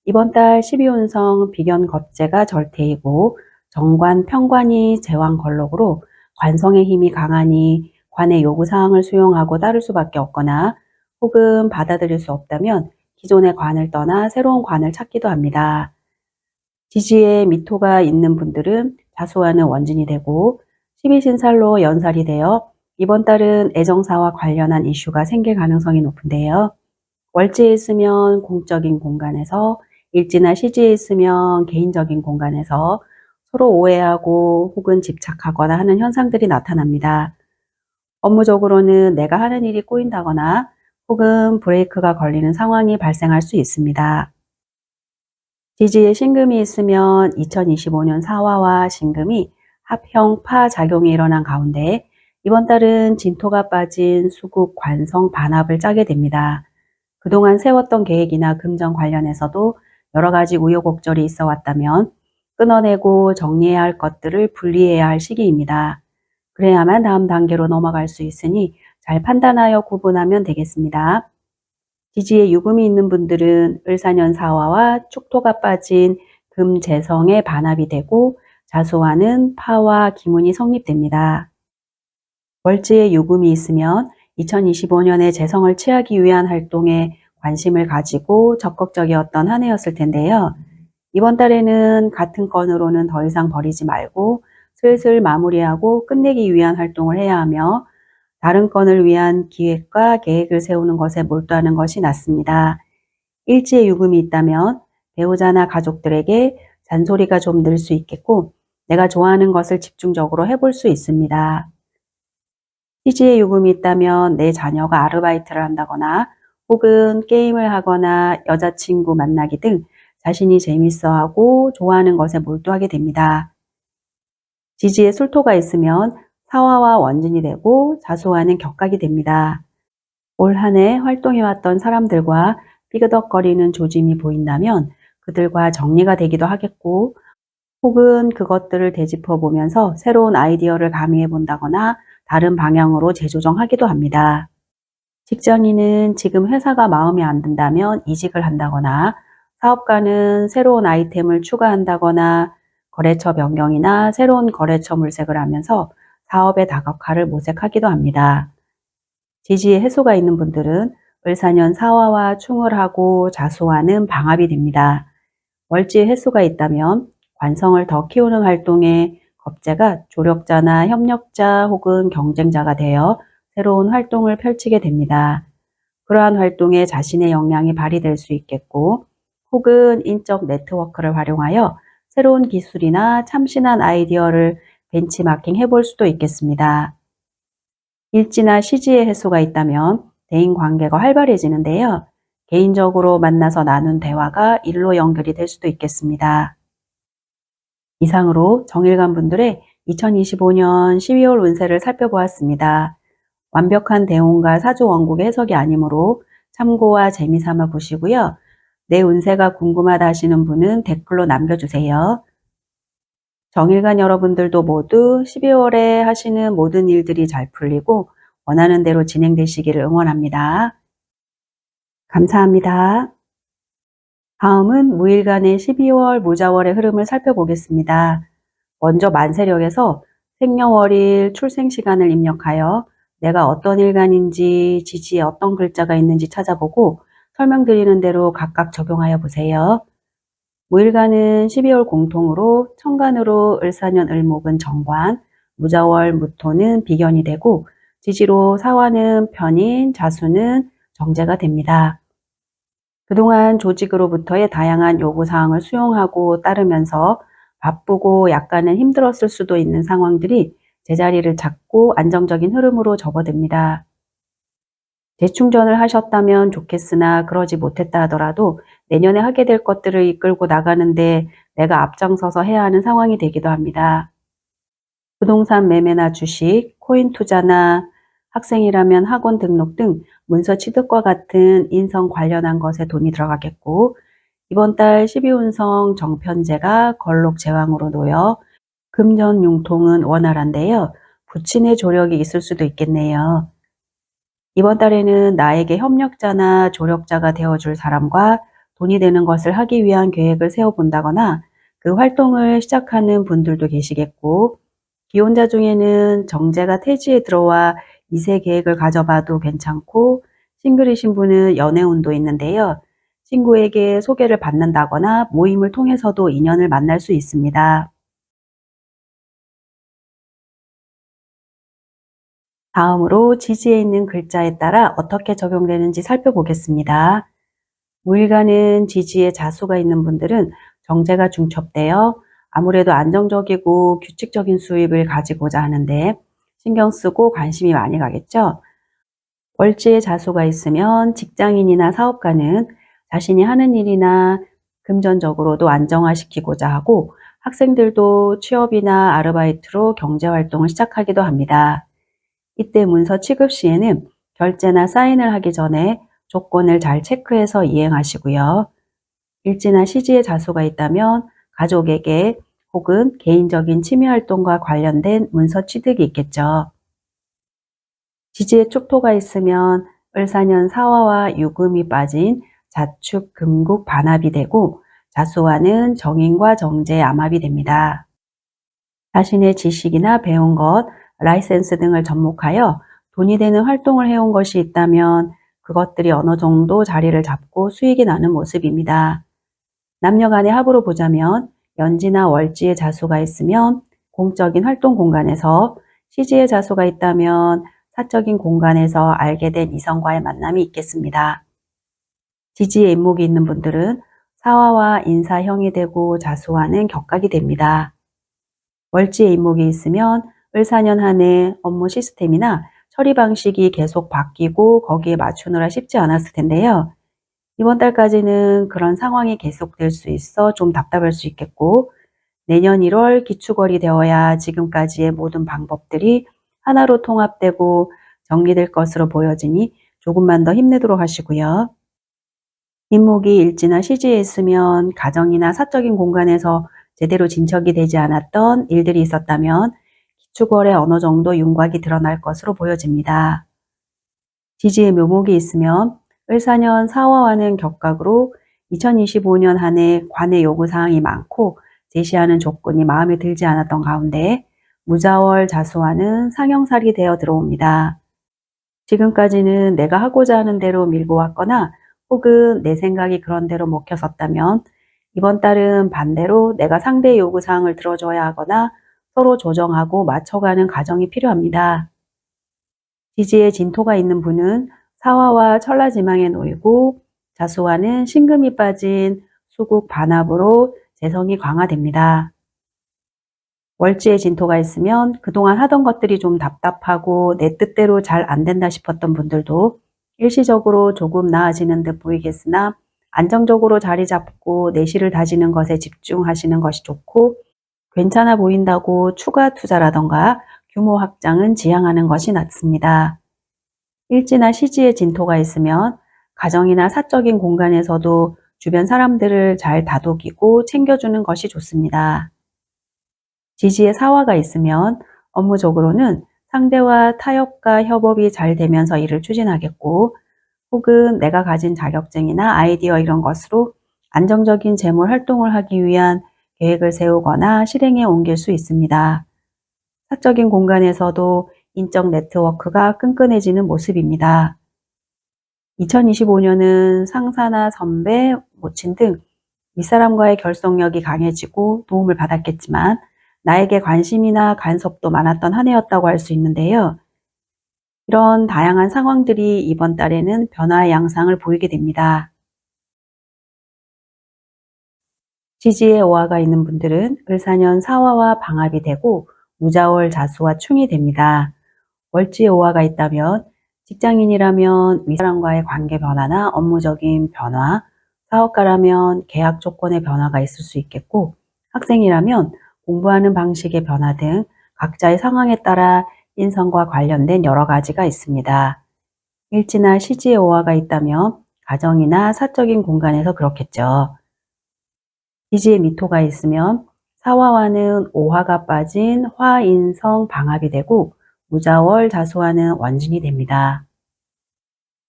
S1: 이번 달 12운성 비견 겁재가 절태이고, 정관, 평관이 제왕 걸록으로 관성의 힘이 강하니 관의 요구사항을 수용하고 따를 수밖에 없거나, 혹은 받아들일 수 없다면 기존의 관을 떠나 새로운 관을 찾기도 합니다. 지지에 미토가 있는 분들은 자수하는 원진이 되고, 12신살로 연살이 되어 이번 달은 애정사와 관련한 이슈가 생길 가능성이 높은데요. 월지에 있으면 공적인 공간에서, 일지나 시지에 있으면 개인적인 공간에서 서로 오해하고 혹은 집착하거나 하는 현상들이 나타납니다. 업무적으로는 내가 하는 일이 꼬인다거나 혹은 브레이크가 걸리는 상황이 발생할 수 있습니다. 지지에 신금이 있으면 2025년 사화와 신금이 합형 파작용이 일어난 가운데, 이번 달은 진토가 빠진 수국 관성 반합을 짜게 됩니다. 그동안 세웠던 계획이나 금전 관련해서도 여러 가지 우여곡절이 있어 왔다면 끊어내고 정리해야 할 것들을 분리해야 할 시기입니다. 그래야만 다음 단계로 넘어갈 수 있으니 잘 판단하여 구분하면 되겠습니다. 지지에 유금이 있는 분들은 을사년 사화와 축토가 빠진 금재성의 반합이 되고, 자수화는 파와 기문이 성립됩니다. 월지에 유금이 있으면 2025년에 재성을 취하기 위한 활동에 관심을 가지고 적극적이었던 한 해였을 텐데요. 이번 달에는 같은 건으로는 더 이상 버리지 말고 슬슬 마무리하고 끝내기 위한 활동을 해야 하며, 다른 건을 위한 기획과 계획을 세우는 것에 몰두하는 것이 낫습니다. 일지에 유금이 있다면 배우자나 가족들에게 잔소리가 좀 늘 수 있겠고, 내가 좋아하는 것을 집중적으로 해볼 수 있습니다. 시지에 요금이 있다면 내 자녀가 아르바이트를 한다거나 혹은 게임을 하거나 여자친구 만나기 등 자신이 재밌어하고 좋아하는 것에 몰두하게 됩니다. 지지에 술토가 있으면 사화와 원진이 되고 자수화는 격각이 됩니다. 올 한 해 활동해왔던 사람들과 삐그덕거리는 조짐이 보인다면 그들과 정리가 되기도 하겠고, 혹은 그것들을 되짚어 보면서 새로운 아이디어를 가미해 본다거나 다른 방향으로 재조정하기도 합니다. 직장인은 지금 회사가 마음에 안 든다면 이직을 한다거나, 사업가는 새로운 아이템을 추가한다거나, 거래처 변경이나 새로운 거래처 물색을 하면서 사업의 다각화를 모색하기도 합니다. 지지에 해소가 있는 분들은 을사년 사화와 충을 하고 자수화는 방합이 됩니다. 월지에 해소가 있다면 관성을 더 키우는 활동에 겁재가 조력자나 협력자 혹은 경쟁자가 되어 새로운 활동을 펼치게 됩니다. 그러한 활동에 자신의 역량이 발휘될 수 있겠고, 혹은 인적 네트워크를 활용하여 새로운 기술이나 참신한 아이디어를 벤치마킹 해볼 수도 있겠습니다. 일지나 시지의 해소가 있다면 대인 관계가 활발해지는데요. 개인적으로 만나서 나눈 대화가 일로 연결이 될 수도 있겠습니다. 이상으로 정일관 분들의 2025년 12월 운세를 살펴보았습니다. 완벽한 대운과 사주 원국의 해석이 아니므로 참고와 재미삼아 보시고요. 내 운세가 궁금하다 하시는 분은 댓글로 남겨주세요. 정일관 여러분들도 모두 12월에 하시는 모든 일들이 잘 풀리고 원하는 대로 진행되시기를 응원합니다. 감사합니다. 다음은 무일간의 12월 무자월의 흐름을 살펴보겠습니다. 먼저 만세력에서 생년월일 출생시간을 입력하여 내가 어떤 일간인지 지지에 어떤 글자가 있는지 찾아보고 설명드리는 대로 각각 적용하여 보세요. 무일간은 12월 공통으로 천간으로 을사년 을목은 정관, 무자월 무토는 비견이 되고 지지로 사화는 편인, 자수는 정제가 됩니다. 그동안 조직으로부터의 다양한 요구사항을 수용하고 따르면서 바쁘고 약간은 힘들었을 수도 있는 상황들이 제자리를 잡고 안정적인 흐름으로 접어듭니다. 재충전을 하셨다면 좋겠으나 그러지 못했다 하더라도 내년에 하게 될 것들을 이끌고 나가는데 내가 앞장서서 해야 하는 상황이 되기도 합니다. 부동산 매매나 주식, 코인 투자나 학생이라면 학원 등록 등 문서 취득과 같은 인성 관련한 것에 돈이 들어가겠고 이번 달 12운성 정편제가 걸록 제왕으로 놓여 금전 융통은 원활한데요. 부친의 조력이 있을 수도 있겠네요. 이번 달에는 나에게 협력자나 조력자가 되어줄 사람과 돈이 되는 것을 하기 위한 계획을 세워본다거나 그 활동을 시작하는 분들도 계시겠고 기혼자 중에는 정제가 태지에 들어와 이세 계획을 가져봐도 괜찮고 싱글이신 분은 연애운도 있는데요. 친구에게 소개를 받는다거나 모임을 통해서도 인연을 만날 수 있습니다. 다음으로 지지에 있는 글자에 따라 어떻게 적용되는지 살펴보겠습니다. 무일간은 지지에 자수가 있는 분들은 정제가 중첩되어 아무래도 안정적이고 규칙적인 수입을 가지고자 하는데 신경 쓰고 관심이 많이 가겠죠. 월지에 자수가 있으면 직장인이나 사업가는 자신이 하는 일이나 금전적으로도 안정화시키고자 하고 학생들도 취업이나 아르바이트로 경제활동을 시작하기도 합니다. 이때 문서 취급 시에는 결제나 사인을 하기 전에 조건을 잘 체크해서 이행하시고요. 일지나 시지에 자수가 있다면 가족에게 혹은 개인적인 취미활동과 관련된 문서 취득이 있겠죠. 지지에 축토가 있으면 을사년 사화와 유금이 빠진 자축, 금국, 반합이 되고 자수와는 정인과 정제의 암합이 됩니다. 자신의 지식이나 배운 것, 라이센스 등을 접목하여 돈이 되는 활동을 해온 것이 있다면 그것들이 어느 정도 자리를 잡고 수익이 나는 모습입니다. 남녀 간의 합으로 보자면 연지나 월지의 자수가 있으면 공적인 활동 공간에서 시지의 자수가 있다면 사적인 공간에서 알게 된 이성과의 만남이 있겠습니다. 지지에 인목이 있는 분들은 사화와 인사형이 되고 자수와는 격각이 됩니다. 월지에 인목이 있으면 을사년 한 해 업무 시스템이나 처리 방식이 계속 바뀌고 거기에 맞추느라 쉽지 않았을 텐데요. 이번 달까지는 그런 상황이 계속될 수 있어 좀 답답할 수 있겠고 내년 1월 기축월이 되어야 지금까지의 모든 방법들이 하나로 통합되고 정리될 것으로 보여지니 조금만 더 힘내도록 하시고요. 인목이 일지나 시지에 있으면 가정이나 사적인 공간에서 제대로 진척이 되지 않았던 일들이 있었다면 기축월에 어느 정도 윤곽이 드러날 것으로 보여집니다. 지지에 묘목이 있으면 을사년 사화와는 격각으로 2025년 한 해 관의 요구사항이 많고 제시하는 조건이 마음에 들지 않았던 가운데 무자월 자수와는 상형살이 되어 들어옵니다. 지금까지는 내가 하고자 하는 대로 밀고 왔거나 혹은 내 생각이 그런 대로 먹혀섰다면 이번 달은 반대로 내가 상대의 요구사항을 들어줘야 하거나 서로 조정하고 맞춰가는 과정이 필요합니다. 지지에 진토가 있는 분은 사화와 천라지망에 놓이고 자수와는 신금이 빠진 수국 반합으로 재성이 강화됩니다. 월지에 진토가 있으면 그동안 하던 것들이 좀 답답하고 내 뜻대로 잘 안 된다 싶었던 분들도 일시적으로 조금 나아지는 듯 보이겠으나 안정적으로 자리 잡고 내실을 다지는 것에 집중하시는 것이 좋고, 괜찮아 보인다고 추가 투자라던가 규모 확장은 지양하는 것이 낫습니다. 일지나 시지에 진토가 있으면 가정이나 사적인 공간에서도 주변 사람들을 잘 다독이고 챙겨주는 것이 좋습니다. 지지에 사화가 있으면 업무적으로는 상대와 타협과 협업이 잘 되면서 일을 추진하겠고, 혹은 내가 가진 자격증이나 아이디어 이런 것으로 안정적인 재물 활동을 하기 위한 계획을 세우거나 실행에 옮길 수 있습니다. 사적인 공간에서도 인적 네트워크가 끈끈해지는 모습입니다. 2025년은 상사나 선배, 모친 등 윗사람과의 결속력이 강해지고 도움을 받았겠지만, 나에게 관심이나 간섭도 많았던 한 해였다고 할 수 있는데요. 이런 다양한 상황들이 이번 달에는 변화의 양상을 보이게 됩니다. 지지에 오화가 있는 분들은 을사년 사화와 방합이 되고 무자월 자수와 충이 됩니다. 월지에 오화가 있다면 직장인이라면 윗사람과의 관계 변화나 업무적인 변화, 사업가라면 계약 조건의 변화가 있을 수 있겠고, 학생이라면 공부하는 방식의 변화 등 각자의 상황에 따라 인성과 관련된 여러 가지가 있습니다. 일지나 시지에 오화가 있다면 가정이나 사적인 공간에서 그렇겠죠. 지지에 미토가 있으면 사화와는 오화가 빠진 화인성 방합이 되고 무자월 자수와는 원진이 됩니다.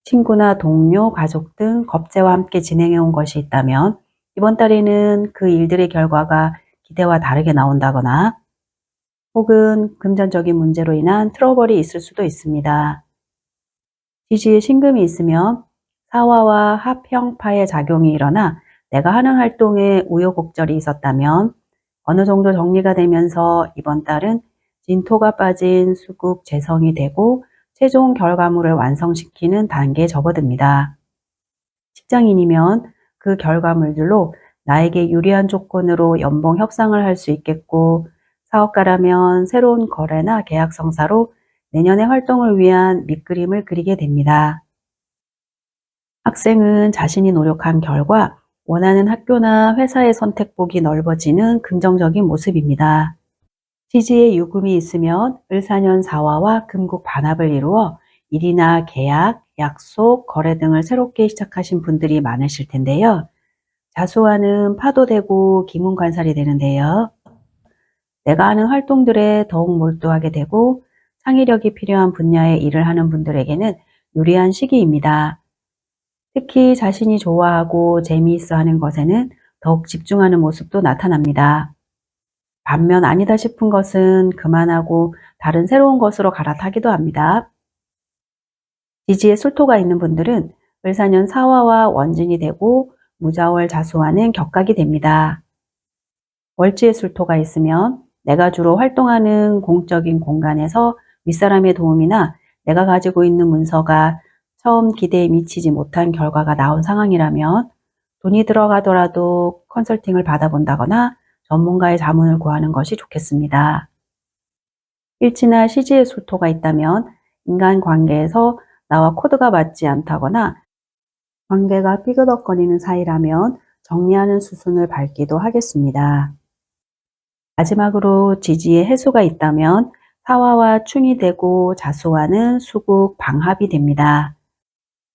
S1: 친구나 동료, 가족 등 겁재와 함께 진행해온 것이 있다면 이번 달에는 그 일들의 결과가 기대와 다르게 나온다거나, 혹은 금전적인 문제로 인한 트러블이 있을 수도 있습니다. 지지에 신금이 있으면 사화와 합형파의 작용이 일어나 내가 하는 활동에 우여곡절이 있었다면 어느 정도 정리가 되면서 이번 달은 진토가 빠진 수국 재성이 되고 최종 결과물을 완성시키는 단계에 접어듭니다. 직장인이면 그 결과물들로 나에게 유리한 조건으로 연봉 협상을 할 수 있겠고, 사업가라면 새로운 거래나 계약 성사로 내년의 활동을 위한 밑그림을 그리게 됩니다. 학생은 자신이 노력한 결과 원하는 학교나 회사의 선택폭이 넓어지는 긍정적인 모습입니다. 지지에 유금이 있으면 을사년 사화와 금국 반합을 이루어 일이나 계약, 약속, 거래 등을 새롭게 시작하신 분들이 많으실 텐데요. 자수와는 파도되고 기문관살이 되는데요. 내가 하는 활동들에 더욱 몰두하게 되고 창의력이 필요한 분야의 일을 하는 분들에게는 유리한 시기입니다. 특히 자신이 좋아하고 재미있어 하는 것에는 더욱 집중하는 모습도 나타납니다. 반면 아니다 싶은 것은 그만하고 다른 새로운 것으로 갈아타기도 합니다. 지지에 술토가 있는 분들은 을사년 사화와 원진이 되고 무자월 자수와는 격각이 됩니다. 월지에 술토가 있으면 내가 주로 활동하는 공적인 공간에서 윗사람의 도움이나 내가 가지고 있는 문서가 처음 기대에 미치지 못한 결과가 나온 상황이라면 돈이 들어가더라도 컨설팅을 받아본다거나 전문가의 자문을 구하는 것이 좋겠습니다. 일지나 시지에 술토가 있다면 인간관계에서 나와 코드가 맞지 않다거나 관계가 삐그덕거리는 사이라면 정리하는 수순을 밟기도 하겠습니다. 마지막으로 지지에 해수가 있다면 사화와 충이 되고 자수와는 수국 방합이 됩니다.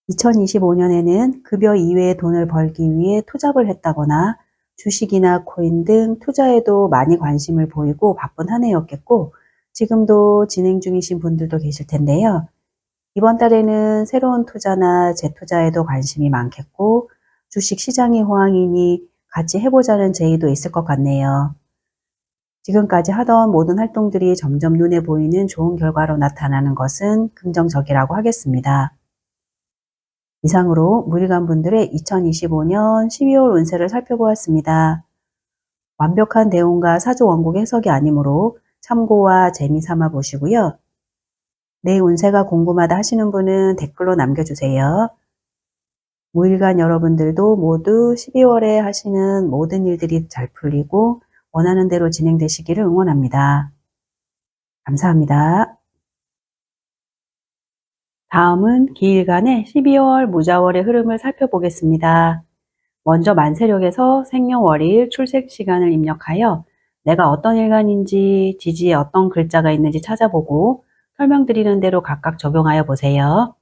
S1: 2025년에는 급여 이외의 돈을 벌기 위해 투잡을 했다거나 주식이나 코인 등 투자에도 많이 관심을 보이고 바쁜 한 해였겠고, 지금도 진행 중이신 분들도 계실 텐데요. 이번 달에는 새로운 투자나 재투자에도 관심이 많겠고, 주식 시장이 호황이니 같이 해보자는 제의도 있을 것 같네요. 지금까지 하던 모든 활동들이 점점 눈에 보이는 좋은 결과로 나타나는 것은 긍정적이라고 하겠습니다. 이상으로 무일간 분들의 2025년 12월 운세를 살펴보았습니다. 완벽한 대운과 사주 원국 해석이 아니므로 참고와 재미 삼아 보시고요. 내 운세가 궁금하다 하시는 분은 댓글로 남겨주세요. 무일간 여러분들도 모두 12월에 하시는 모든 일들이 잘 풀리고 원하는 대로 진행되시기를 응원합니다. 감사합니다. 다음은 기일간의 12월 무자월의 흐름을 살펴보겠습니다. 먼저 만세력에서 생년월일 출생 시간을 입력하여 내가 어떤 일간인지 지지에 어떤 글자가 있는지 찾아보고 설명드리는 대로 각각 적용하여 보세요.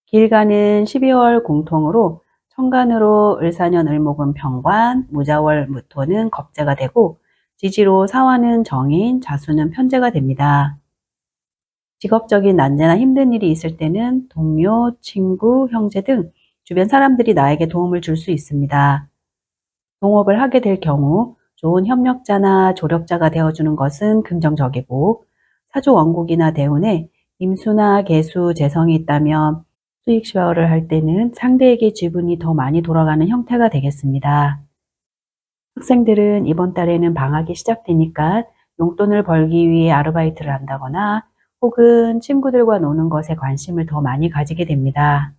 S1: 기일간은 12월 공통으로 천간으로 을사년 을목은 병관, 무자월 무토는 겁재가 되고 지지로 사화는 정인, 자수는 편재가 됩니다. 직업적인 난제나 힘든 일이 있을 때는 동료, 친구, 형제 등 주변 사람들이 나에게 도움을 줄 수 있습니다. 동업을 하게 될 경우 좋은 협력자나 조력자가 되어주는 것은 긍정적이고 사주 원국이나 대운에 임수나 개수, 재성이 있다면 수익 쉐어를 할 때는 상대에게 지분이 더 많이 돌아가는 형태가 되겠습니다. 학생들은 이번 달에는 방학이 시작되니까 용돈을 벌기 위해 아르바이트를 한다거나 혹은 친구들과 노는 것에 관심을 더 많이 가지게 됩니다.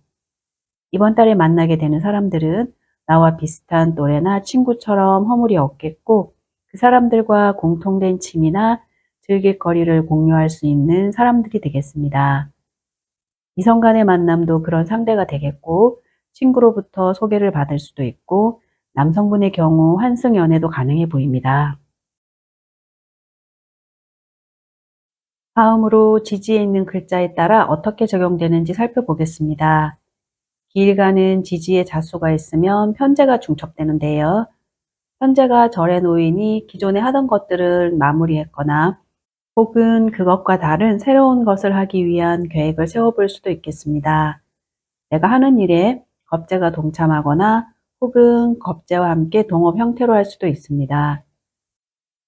S1: 이번 달에 만나게 되는 사람들은 나와 비슷한 또래나 친구처럼 허물이 없겠고 그 사람들과 공통된 취미나 즐길 거리를 공유할 수 있는 사람들이 되겠습니다. 이성 간의 만남도 그런 상대가 되겠고 친구로부터 소개를 받을 수도 있고 남성분의 경우 환승 연애도 가능해 보입니다. 다음으로 지지에 있는 글자에 따라 어떻게 적용되는지 살펴보겠습니다. 기일간은 지지에 자수가 있으면 편재가 중첩되는데요. 편재가 절에 놓이니 기존에 하던 것들을 마무리했거나 혹은 그것과 다른 새로운 것을 하기 위한 계획을 세워볼 수도 있겠습니다. 내가 하는 일에 겁재가 동참하거나 혹은 겁재와 함께 동업 형태로 할 수도 있습니다.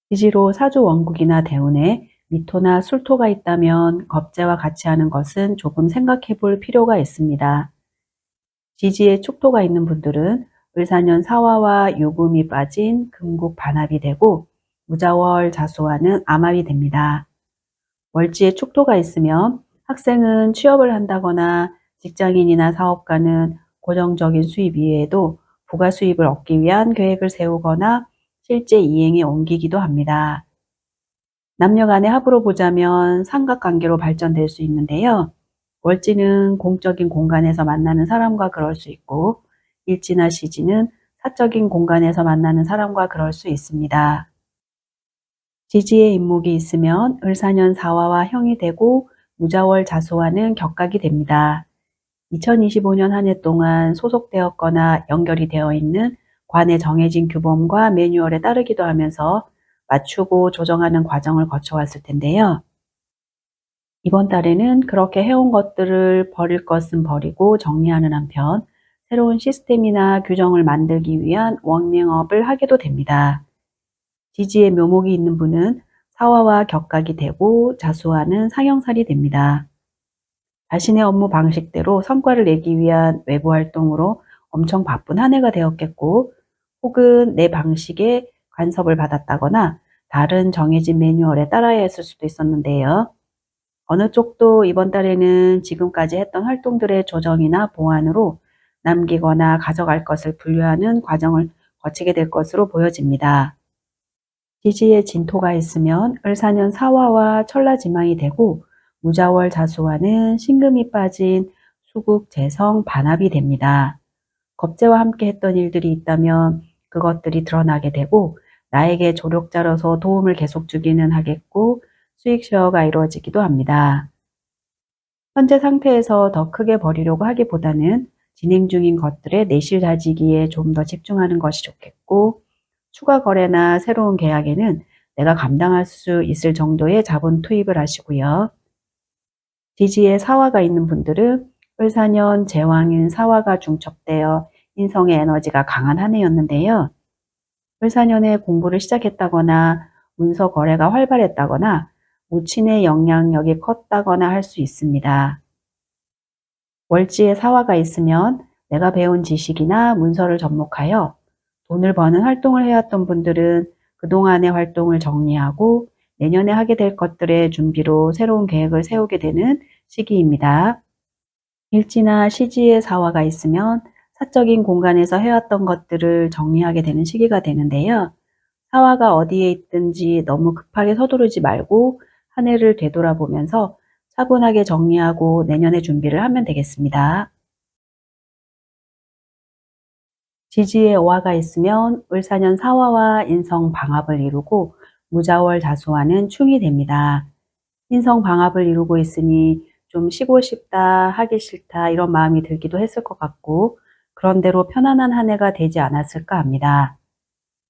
S1: 지지로 사주 원국이나 대운에 미토나 술토가 있다면 겁재와 같이 하는 것은 조금 생각해 볼 필요가 있습니다. 지지에 축토가 있는 분들은 을사년 사화와 요금이 빠진 금국 반합이 되고 무자월 자수와는 암합이 됩니다. 월지에 축토가 있으면 학생은 취업을 한다거나 직장인이나 사업가는 고정적인 수입 이외에도 부가 수입을 얻기 위한 계획을 세우거나 실제 이행에 옮기기도 합니다. 남녀 간의 합으로 보자면 삼각관계로 발전될 수 있는데요. 월지는 공적인 공간에서 만나는 사람과 그럴 수 있고 일지나 시지는 사적인 공간에서 만나는 사람과 그럴 수 있습니다. 지지에 임목이 있으면 을사년 사화와 형이 되고 무자월 자수와는 격각이 됩니다. 2025년 한 해 동안 소속되었거나 연결이 되어 있는 관에 정해진 규범과 매뉴얼에 따르기도 하면서 맞추고 조정하는 과정을 거쳐왔을 텐데요. 이번 달에는 그렇게 해온 것들을 버릴 것은 버리고 정리하는 한편 새로운 시스템이나 규정을 만들기 위한 워밍업을 하게도 됩니다. 지지에 묘목이 있는 분은 사화와 격각이 되고 자수와는 상형살이 됩니다. 자신의 업무 방식대로 성과를 내기 위한 외부 활동으로 엄청 바쁜 한 해가 되었겠고 혹은 내 방식에 간섭을 받았다거나 다른 정해진 매뉴얼에 따라야 했을 수도 있었는데요. 어느 쪽도 이번 달에는 지금까지 했던 활동들의 조정이나 보완으로 남기거나 가져갈 것을 분류하는 과정을 거치게 될 것으로 보여집니다. 지지에 진토가 있으면 을사년 사화와 천라지망이 되고 무자월 자수와는 신금이 빠진 수국 재성 반합이 됩니다. 겁재와 함께 했던 일들이 있다면 그것들이 드러나게 되고 나에게 조력자로서 도움을 계속 주기는 하겠고 수익 쉐어가 이루어지기도 합니다. 현재 상태에서 더 크게 버리려고 하기보다는 진행 중인 것들에 내실 다지기에 좀 더 집중하는 것이 좋겠고 추가 거래나 새로운 계약에는 내가 감당할 수 있을 정도의 자본 투입을 하시고요. 지지에 사화가 있는 분들은 을사년 제왕인 사화가 중첩되어 인성의 에너지가 강한 한 해였는데요. 을사년에 공부를 시작했다거나 문서 거래가 활발했다거나 모친의 영향력이 컸다거나 할 수 있습니다. 월지에 사화가 있으면 내가 배운 지식이나 문서를 접목하여 돈을 버는 활동을 해왔던 분들은 그동안의 활동을 정리하고 내년에 하게 될 것들의 준비로 새로운 계획을 세우게 되는 시기입니다. 일지나 시지의 사화가 있으면 사적인 공간에서 해왔던 것들을 정리하게 되는 시기가 되는데요. 사화가 어디에 있든지 너무 급하게 서두르지 말고 한 해를 되돌아보면서 차분하게 정리하고 내년에 준비를 하면 되겠습니다. 지지에 오화가 있으면 을사년 사화와 인성 방합을 이루고 무자월 자수와는 충이 됩니다. 인성 방합을 이루고 있으니 좀 쉬고 싶다, 하기 싫다 이런 마음이 들기도 했을 것 같고 그런대로 편안한 한 해가 되지 않았을까 합니다.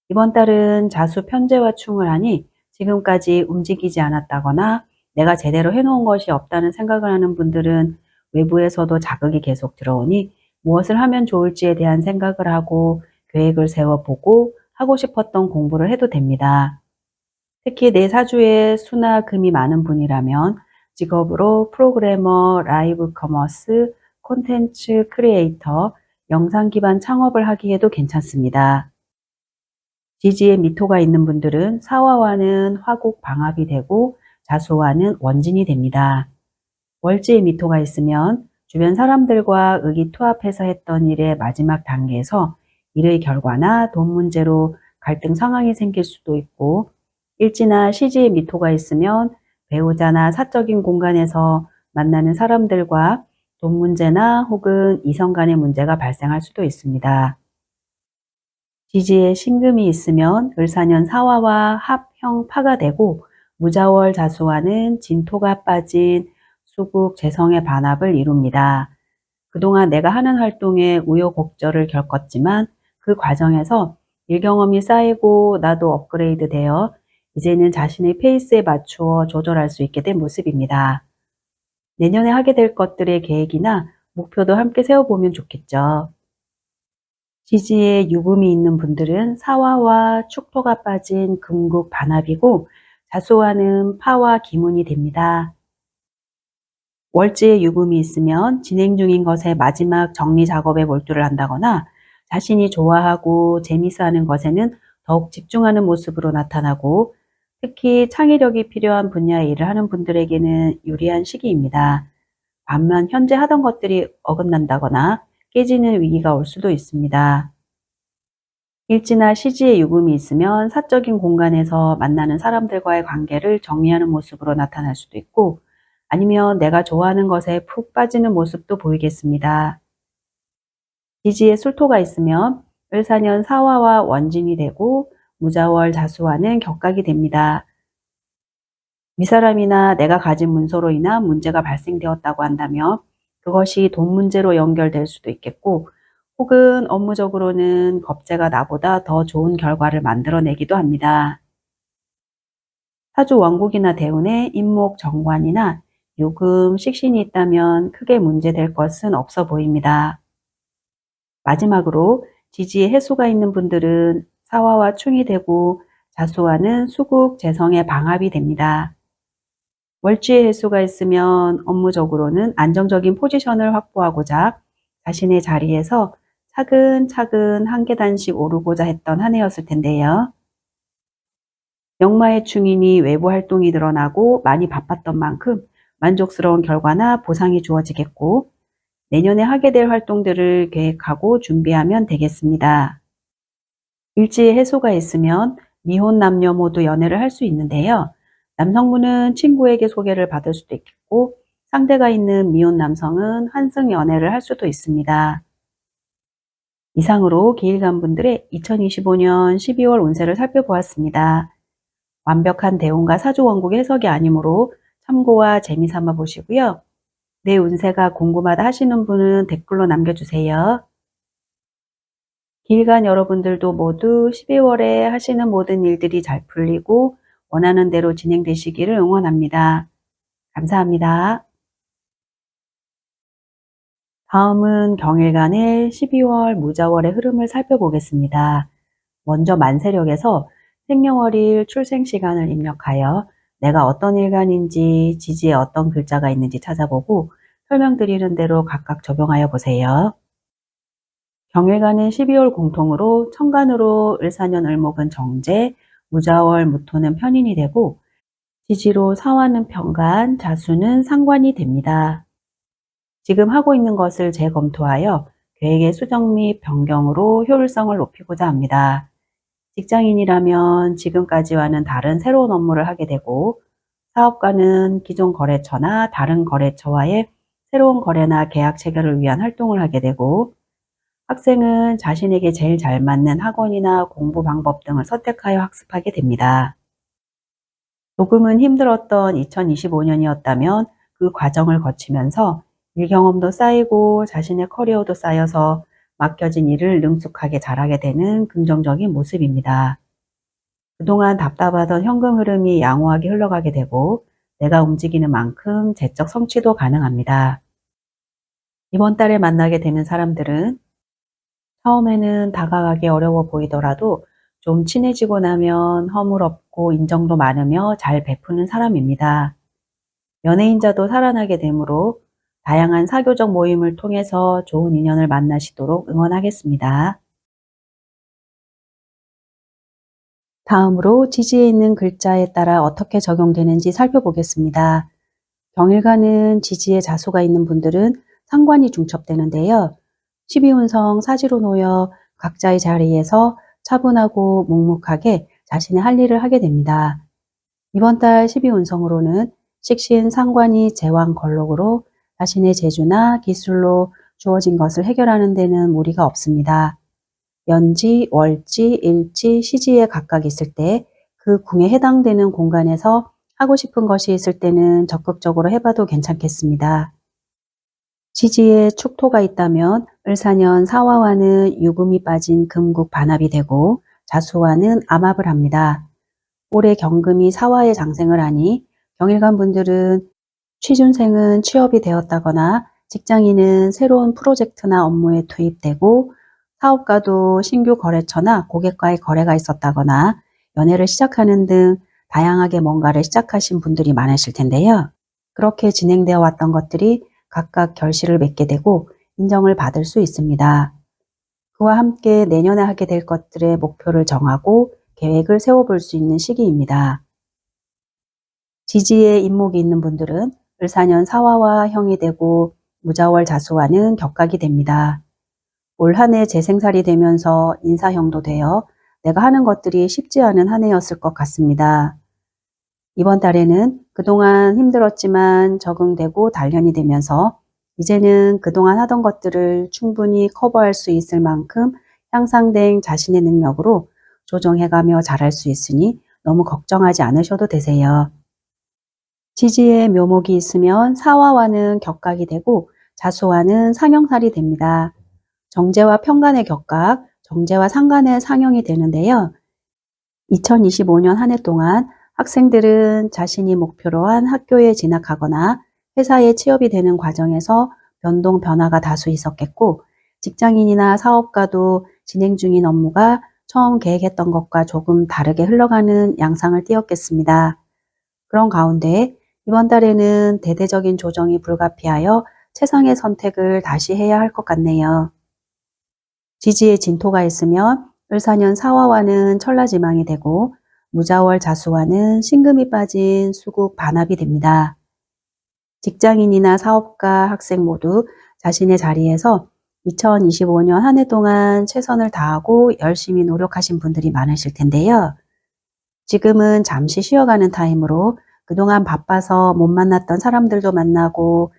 S1: 이번 달은 자수 편제와 충을 하니 지금까지 움직이지 않았다거나 내가 제대로 해놓은 것이 없다는 생각을 하는 분들은 외부에서도 자극이 계속 들어오니 무엇을 하면 좋을지에 대한 생각을 하고 계획을 세워보고 하고 싶었던 공부를 해도 됩니다. 특히 내 사주에 수나 금이 많은 분이라면 직업으로 프로그래머, 라이브 커머스, 콘텐츠 크리에이터, 영상 기반 창업을 하기에도 괜찮습니다. 지지에 미토가 있는 분들은 사화와는 화곡 방합이 되고 자수와는 원진이 됩니다. 월지에 미토가 있으면 주변 사람들과 의기투합해서 했던 일의 마지막 단계에서 일의 결과나 돈 문제로 갈등 상황이 생길 수도 있고 일지나 시지에 미토가 있으면 배우자나 사적인 공간에서 만나는 사람들과 돈 문제나 혹은 이성 간의 문제가 발생할 수도 있습니다. 지지에 신금이 있으면 을사년 사화와 합형 파가 되고 무자월 자수와는 진토가 빠진 수국 재성의 반합을 이룹니다. 그동안 내가 하는 활동에 우여곡절을 겪었지만 그 과정에서 일 경험이 쌓이고 나도 업그레이드 되어 이제는 자신의 페이스에 맞추어 조절할 수 있게 된 모습입니다. 내년에 하게 될 것들의 계획이나 목표도 함께 세워보면 좋겠죠. 지지에 유금이 있는 분들은 사화와 축토가 빠진 금국 반합이고 자수와는 파와 기문이 됩니다. 월지에 유금이 있으면 진행 중인 것에 마지막 정리 작업에 몰두를 한다거나 자신이 좋아하고 재미있어하는 것에는 더욱 집중하는 모습으로 나타나고 특히 창의력이 필요한 분야의 일을 하는 분들에게는 유리한 시기입니다. 반면 현재 하던 것들이 어긋난다거나 깨지는 위기가 올 수도 있습니다. 일지나 시지에 유금이 있으면 사적인 공간에서 만나는 사람들과의 관계를 정리하는 모습으로 나타날 수도 있고 아니면 내가 좋아하는 것에 푹 빠지는 모습도 보이겠습니다. 지지에 술토가 있으면 을사년 사화와 원진이 되고 무자월 자수와는 격각이 됩니다. 윗사람이나 내가 가진 문서로 인한 문제가 발생되었다고 한다면 그것이 돈 문제로 연결될 수도 있겠고 혹은 업무적으로는 겁재가 나보다 더 좋은 결과를 만들어내기도 합니다. 사주 원국이나 대운에 인목 정관이나 유금, 식신이 있다면 크게 문제될 것은 없어 보입니다. 마지막으로 지지에 해수가 있는 분들은 사화와 충이 되고 자수와는 수국, 재성의 방합이 됩니다. 월지에 해수가 있으면 업무적으로는 안정적인 포지션을 확보하고자 자신의 자리에서 차근차근 한 계단씩 오르고자 했던 한 해였을 텐데요. 역마의 충인이 외부 활동이 늘어나고 많이 바빴던 만큼 만족스러운 결과나 보상이 주어지겠고 내년에 하게 될 활동들을 계획하고 준비하면 되겠습니다. 일지에 해소가 있으면 미혼 남녀 모두 연애를 할 수 있는데요. 남성분은 친구에게 소개를 받을 수도 있겠고 상대가 있는 미혼 남성은 환승 연애를 할 수도 있습니다. 이상으로 기일간 분들의 2025년 12월 운세를 살펴보았습니다. 완벽한 대운과 사주 원국 해석이 아니므로 참고와 재미 삼아 보시고요. 내 운세가 궁금하다 하시는 분은 댓글로 남겨주세요. 기일간 여러분들도 모두 12월에 하시는 모든 일들이 잘 풀리고 원하는 대로 진행되시기를 응원합니다. 감사합니다. 다음은 경일간의 12월 무자월의 흐름을 살펴보겠습니다. 먼저 만세력에서 생년월일 출생시간을 입력하여 내가 어떤 일간인지 지지에 어떤 글자가 있는지 찾아보고 설명드리는 대로 각각 적용하여 보세요. 경일간은 12월 공통으로 천간으로 을사년 을목은 정제, 무자월 무토는 편인이 되고 지지로 사화는 편간, 자수는 상관이 됩니다. 지금 하고 있는 것을 재검토하여 계획의 수정 및 변경으로 효율성을 높이고자 합니다. 직장인이라면 지금까지와는 다른 새로운 업무를 하게 되고, 사업가는 기존 거래처나 다른 거래처와의 새로운 거래나 계약 체결을 위한 활동을 하게 되고, 학생은 자신에게 제일 잘 맞는 학원이나 공부 방법 등을 선택하여 학습하게 됩니다. 조금은 힘들었던 2025년이었다면 그 과정을 거치면서 일 경험도 쌓이고 자신의 커리어도 쌓여서 맡겨진 일을 능숙하게 잘하게 되는 긍정적인 모습입니다. 그동안 답답하던 현금 흐름이 양호하게 흘러가게 되고 내가 움직이는 만큼 재적 성취도 가능합니다. 이번 달에 만나게 되는 사람들은 처음에는 다가가기 어려워 보이더라도 좀 친해지고 나면 허물없고 인정도 많으며 잘 베푸는 사람입니다. 연예인자도 살아나게 되므로 다양한 사교적 모임을 통해서 좋은 인연을 만나시도록 응원하겠습니다. 다음으로 지지에 있는 글자에 따라 어떻게 적용되는지 살펴보겠습니다. 경일가는 지지에 자수가 있는 분들은 상관이 중첩되는데요. 12운성 사지로 놓여 각자의 자리에서 차분하고 묵묵하게 자신의 할 일을 하게 됩니다. 이번 달 12운성으로는 식신 상관이 제왕 걸록으로 자신의 재주나 기술로 주어진 것을 해결하는 데는 무리가 없습니다. 연지, 월지, 일지, 시지에 각각 있을 때 그 궁에 해당되는 공간에서 하고 싶은 것이 있을 때는 적극적으로 해봐도 괜찮겠습니다. 지지에 축토가 있다면 을사년 사화와는 유금이 빠진 금국 반합이 되고 자수와는 암합을 합니다. 올해 경금이 사화에 장생을 하니 경일관 분들은 취준생은 취업이 되었다거나 직장인은 새로운 프로젝트나 업무에 투입되고 사업가도 신규 거래처나 고객과의 거래가 있었다거나 연애를 시작하는 등 다양하게 뭔가를 시작하신 분들이 많으실 텐데요. 그렇게 진행되어 왔던 것들이 각각 결실을 맺게 되고 인정을 받을 수 있습니다. 그와 함께 내년에 하게 될 것들의 목표를 정하고 계획을 세워볼 수 있는 시기입니다. 지지에 인목이 있는 분들은 을사년 사화와 형이 되고 무자월 자수와는 격각이 됩니다. 올 한 해 재생살이 되면서 인사형도 되어 내가 하는 것들이 쉽지 않은 한 해였을 것 같습니다. 이번 달에는 그동안 힘들었지만 적응되고 단련이 되면서 이제는 그동안 하던 것들을 충분히 커버할 수 있을 만큼 향상된 자신의 능력으로 조정해가며 잘할 수 있으니 너무 걱정하지 않으셔도 되세요. 지지에 묘목이 있으면 사화와는 격각이 되고 자수와는 상형살이 됩니다. 정제와 편간의 격각, 정제와 상간의 상형이 되는데요. 2025년 한 해 동안 학생들은 자신이 목표로 한 학교에 진학하거나 회사에 취업이 되는 과정에서 변동, 변화가 다수 있었겠고, 직장인이나 사업가도 진행 중인 업무가 처음 계획했던 것과 조금 다르게 흘러가는 양상을 띄었겠습니다. 그런 가운데 이번 달에는 대대적인 조정이 불가피하여 최상의 선택을 다시 해야 할 것 같네요. 지지에 진토가 있으면 을사년 사화와는 천라지망이 되고 무자월 자수와는 신금이 빠진 수국 반합이 됩니다. 직장인이나 사업가, 학생 모두 자신의 자리에서 2025년 한 해 동안 최선을 다하고 열심히 노력하신 분들이 많으실 텐데요. 지금은 잠시 쉬어가는 타임으로 그동안 바빠서 못 만났던 사람들도 만나고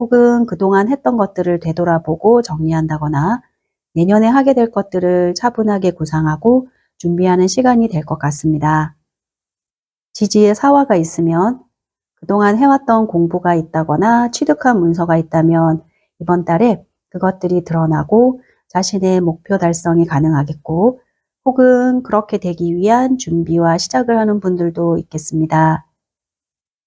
S1: 혹은 그동안 했던 것들을 되돌아보고 정리한다거나 내년에 하게 될 것들을 차분하게 구상하고 준비하는 시간이 될 것 같습니다. 지지에 사화가 있으면 그동안 해왔던 공부가 있다거나 취득한 문서가 있다면 이번 달에 그것들이 드러나고 자신의 목표 달성이 가능하겠고 혹은 그렇게 되기 위한 준비와 시작을 하는 분들도 있겠습니다.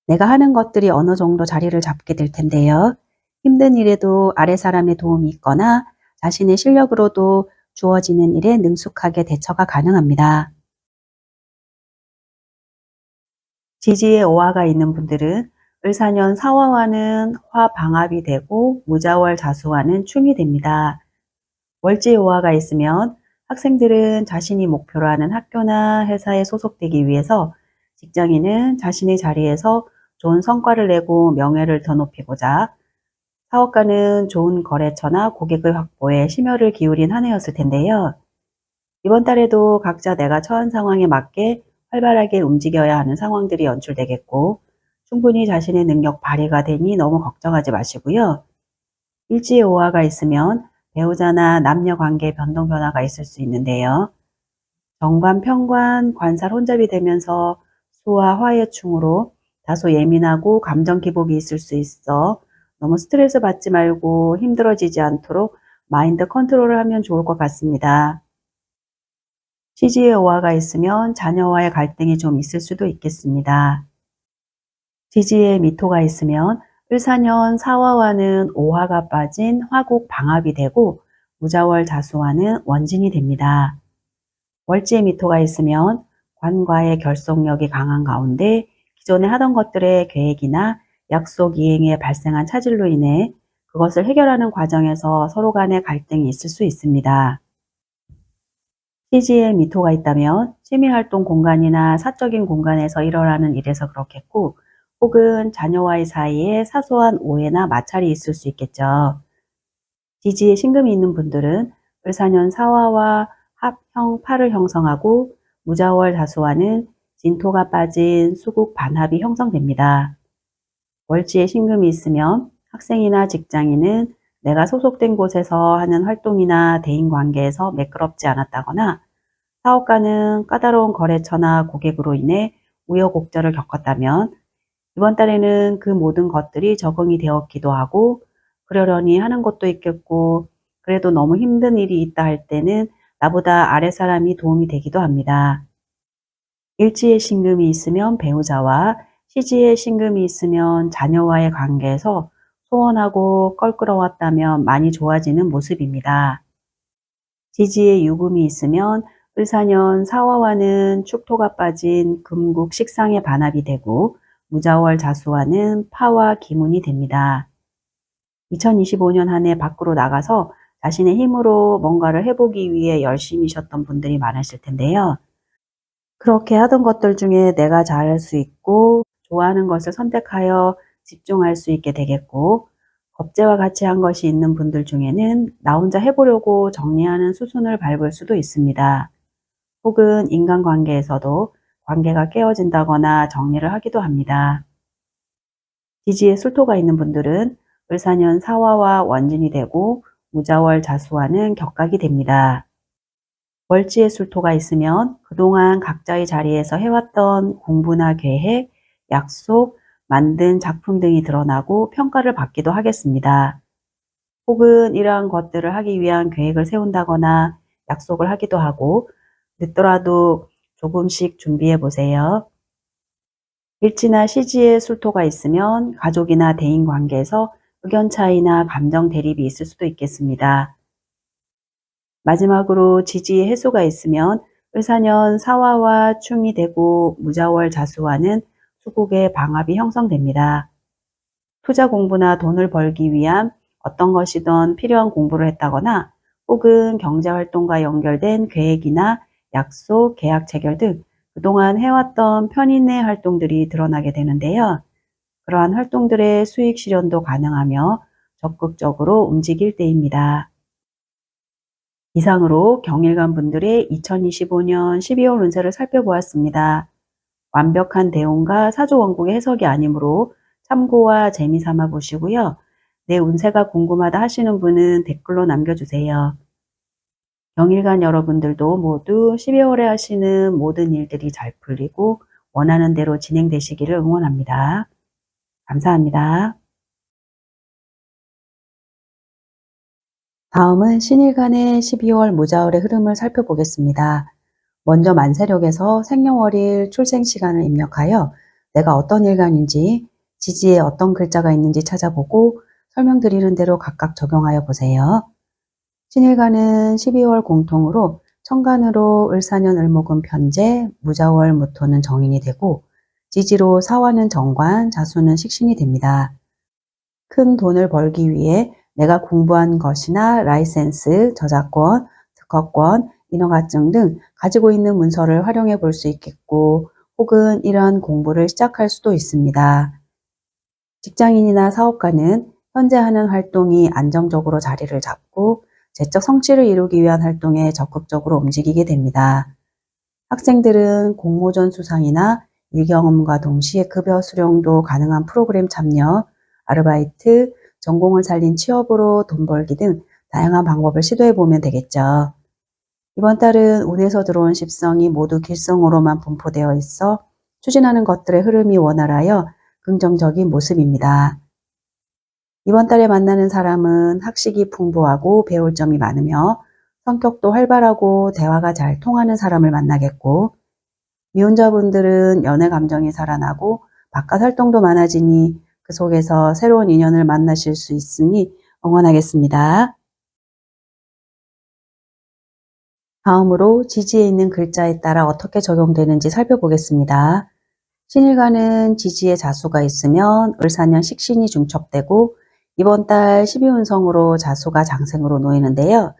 S1: 내가 하는 것들이 어느 정도 자리를 잡게 될 텐데요. 힘든 일에도 아래 사람의 도움이 있거나 자신의 실력으로도 주어지는 일에 능숙하게 대처가 가능합니다. 지지에 오화가 있는 분들은 을사년 사화와는 화방합이 되고 무자월 자수와는 충이 됩니다. 월지에 오화가 있으면 학생들은 자신이 목표로 하는 학교나 회사에 소속되기 위해서 직장인은 자신의 자리에서 좋은 성과를 내고 명예를 더 높이고자 사업가는 좋은 거래처나 고객의 확보에 심혈을 기울인 한 해였을 텐데요. 이번 달에도 각자 내가 처한 상황에 맞게 활발하게 움직여야 하는 상황들이 연출되겠고, 충분히 자신의 능력 발휘가 되니 너무 걱정하지 마시고요. 일지의 오화가 있으면 배우자나 남녀 관계에 변동 변화가 있을 수 있는데요. 정관, 편관, 관살 혼잡이 되면서 수와 화의 충으로 다소 예민하고 감정 기복이 있을 수 있어 너무 스트레스 받지 말고 힘들어지지 않도록 마인드 컨트롤을 하면 좋을 것 같습니다. 시지의 오화가 있으면 자녀와의 갈등이 좀 있을 수도 있겠습니다. 지지에 미토가 있으면 을사년 사화와는 오화가 빠진 화국 방합이 되고 무자월 자수와는 원진이 됩니다. 월지에 미토가 있으면 관과의 결속력이 강한 가운데 기존에 하던 것들의 계획이나 약속 이행에 발생한 차질로 인해 그것을 해결하는 과정에서 서로 간의 갈등이 있을 수 있습니다. 시지에 미토가 있다면 취미활동 공간이나 사적인 공간에서 일어나는 일에서 그렇겠고, 혹은 자녀와의 사이에 사소한 오해나 마찰이 있을 수 있겠죠. 지지에 신금이 있는 분들은 을사년 사화와 합형 팔을 형성하고 무자월 다수와는 진토가 빠진 수국 반합이 형성됩니다. 월지에 신금이 있으면 학생이나 직장인은 내가 소속된 곳에서 하는 활동이나 대인관계에서 매끄럽지 않았다거나, 사업가는 까다로운 거래처나 고객으로 인해 우여곡절을 겪었다면 이번 달에는 그 모든 것들이 적응이 되었기도 하고, 그러려니 하는 것도 있겠고, 그래도 너무 힘든 일이 있다 할 때는 나보다 아래 사람이 도움이 되기도 합니다. 일지에 신금이 있으면 배우자와, 시지에 신금이 있으면 자녀와의 관계에서 소원하고 껄끄러웠다면 많이 좋아지는 모습입니다. 지지에 유금이 있으면 을사년 사화와는 축토가 빠진 금국 식상의 반합이 되고 무자월 자수와는 파와 기문이 됩니다. 2025년 한 해 밖으로 나가서 자신의 힘으로 뭔가를 해보기 위해 열심히셨던 분들이 많으실 텐데요. 그렇게 하던 것들 중에 내가 잘할 수 있고 좋아하는 것을 선택하여 집중할 수 있게 되겠고, 겁재와 같이 한 것이 있는 분들 중에는 나 혼자 해보려고 정리하는 수순을 밟을 수도 있습니다. 혹은 인간관계에서도 관계가 깨어진다거나 정리를 하기도 합니다. 지지에 술토가 있는 분들은 을사년 사화와 원진이 되고 무자월 자수와는 격각이 됩니다. 월지에 술토가 있으면 그동안 각자의 자리에서 해왔던 공부나 계획, 약속, 만든 작품 등이 드러나고 평가를 받기도 하겠습니다. 혹은 이러한 것들을 하기 위한 계획을 세운다거나 약속을 하기도 하고, 늦더라도 조금씩 준비해 보세요. 일지나 시지에 술토가 있으면 가족이나 대인 관계에서 의견 차이나 감정 대립이 있을 수도 있겠습니다. 마지막으로 지지에 해수가 있으면 을사년 사화와 충이 되고 무자월 자수와는 수국의 방합이 형성됩니다. 투자 공부나 돈을 벌기 위한 어떤 것이든 필요한 공부를 했다거나, 혹은 경제활동과 연결된 계획이나 약속, 계약 체결 등 그동안 해왔던 편인의 활동들이 드러나게 되는데요. 그러한 활동들의 수익 실현도 가능하며 적극적으로 움직일 때입니다. 이상으로 경일관 분들의 2025년 12월 운세를 살펴보았습니다. 완벽한 대운과 사주원국의 해석이 아니므로 참고와 재미 삼아 보시고요. 내 운세가 궁금하다 하시는 분은 댓글로 남겨주세요. 경일관 여러분들도 모두 12월에 하시는 모든 일들이 잘 풀리고 원하는 대로 진행되시기를 응원합니다. 감사합니다. 다음은 신일간의 12월 무자월의 흐름을 살펴보겠습니다. 먼저 만세력에서 생년월일 출생 시간을 입력하여 내가 어떤 일간인지, 지지에 어떤 글자가 있는지 찾아보고 설명드리는 대로 각각 적용하여 보세요. 신일간은 12월 공통으로 천간으로 을사년 을목은 편재, 무자월 무토는 정인이 되고, 지지로 사화는 정관, 자수는 식신이 됩니다. 큰 돈을 벌기 위해 내가 공부한 것이나 라이센스, 저작권, 특허권, 인허가증 등 가지고 있는 문서를 활용해 볼 수 있겠고, 혹은 이러한 공부를 시작할 수도 있습니다. 직장인이나 사업가는 현재 하는 활동이 안정적으로 자리를 잡고 재적 성취를 이루기 위한 활동에 적극적으로 움직이게 됩니다. 학생들은 공모전 수상이나 일경험과 동시에 급여 수령도 가능한 프로그램 참여, 아르바이트, 전공을 살린 취업으로 돈 벌기 등 다양한 방법을 시도해 보면 되겠죠. 이번 달은 운에서 들어온 십성이 모두 길성으로만 분포되어 있어 추진하는 것들의 흐름이 원활하여 긍정적인 모습입니다. 이번 달에 만나는 사람은 학식이 풍부하고 배울 점이 많으며 성격도 활발하고 대화가 잘 통하는 사람을 만나겠고, 미혼자분들은 연애 감정이 살아나고 바깥 활동도 많아지니 그 속에서 새로운 인연을 만나실 수 있으니 응원하겠습니다. 다음으로 지지에 있는 글자에 따라 어떻게 적용되는지 살펴보겠습니다. 신일과는 지지에 자수가 있으면 을사년 식신이 중첩되고 이번 달 12운성으로 자수가 장생으로 놓이는데요.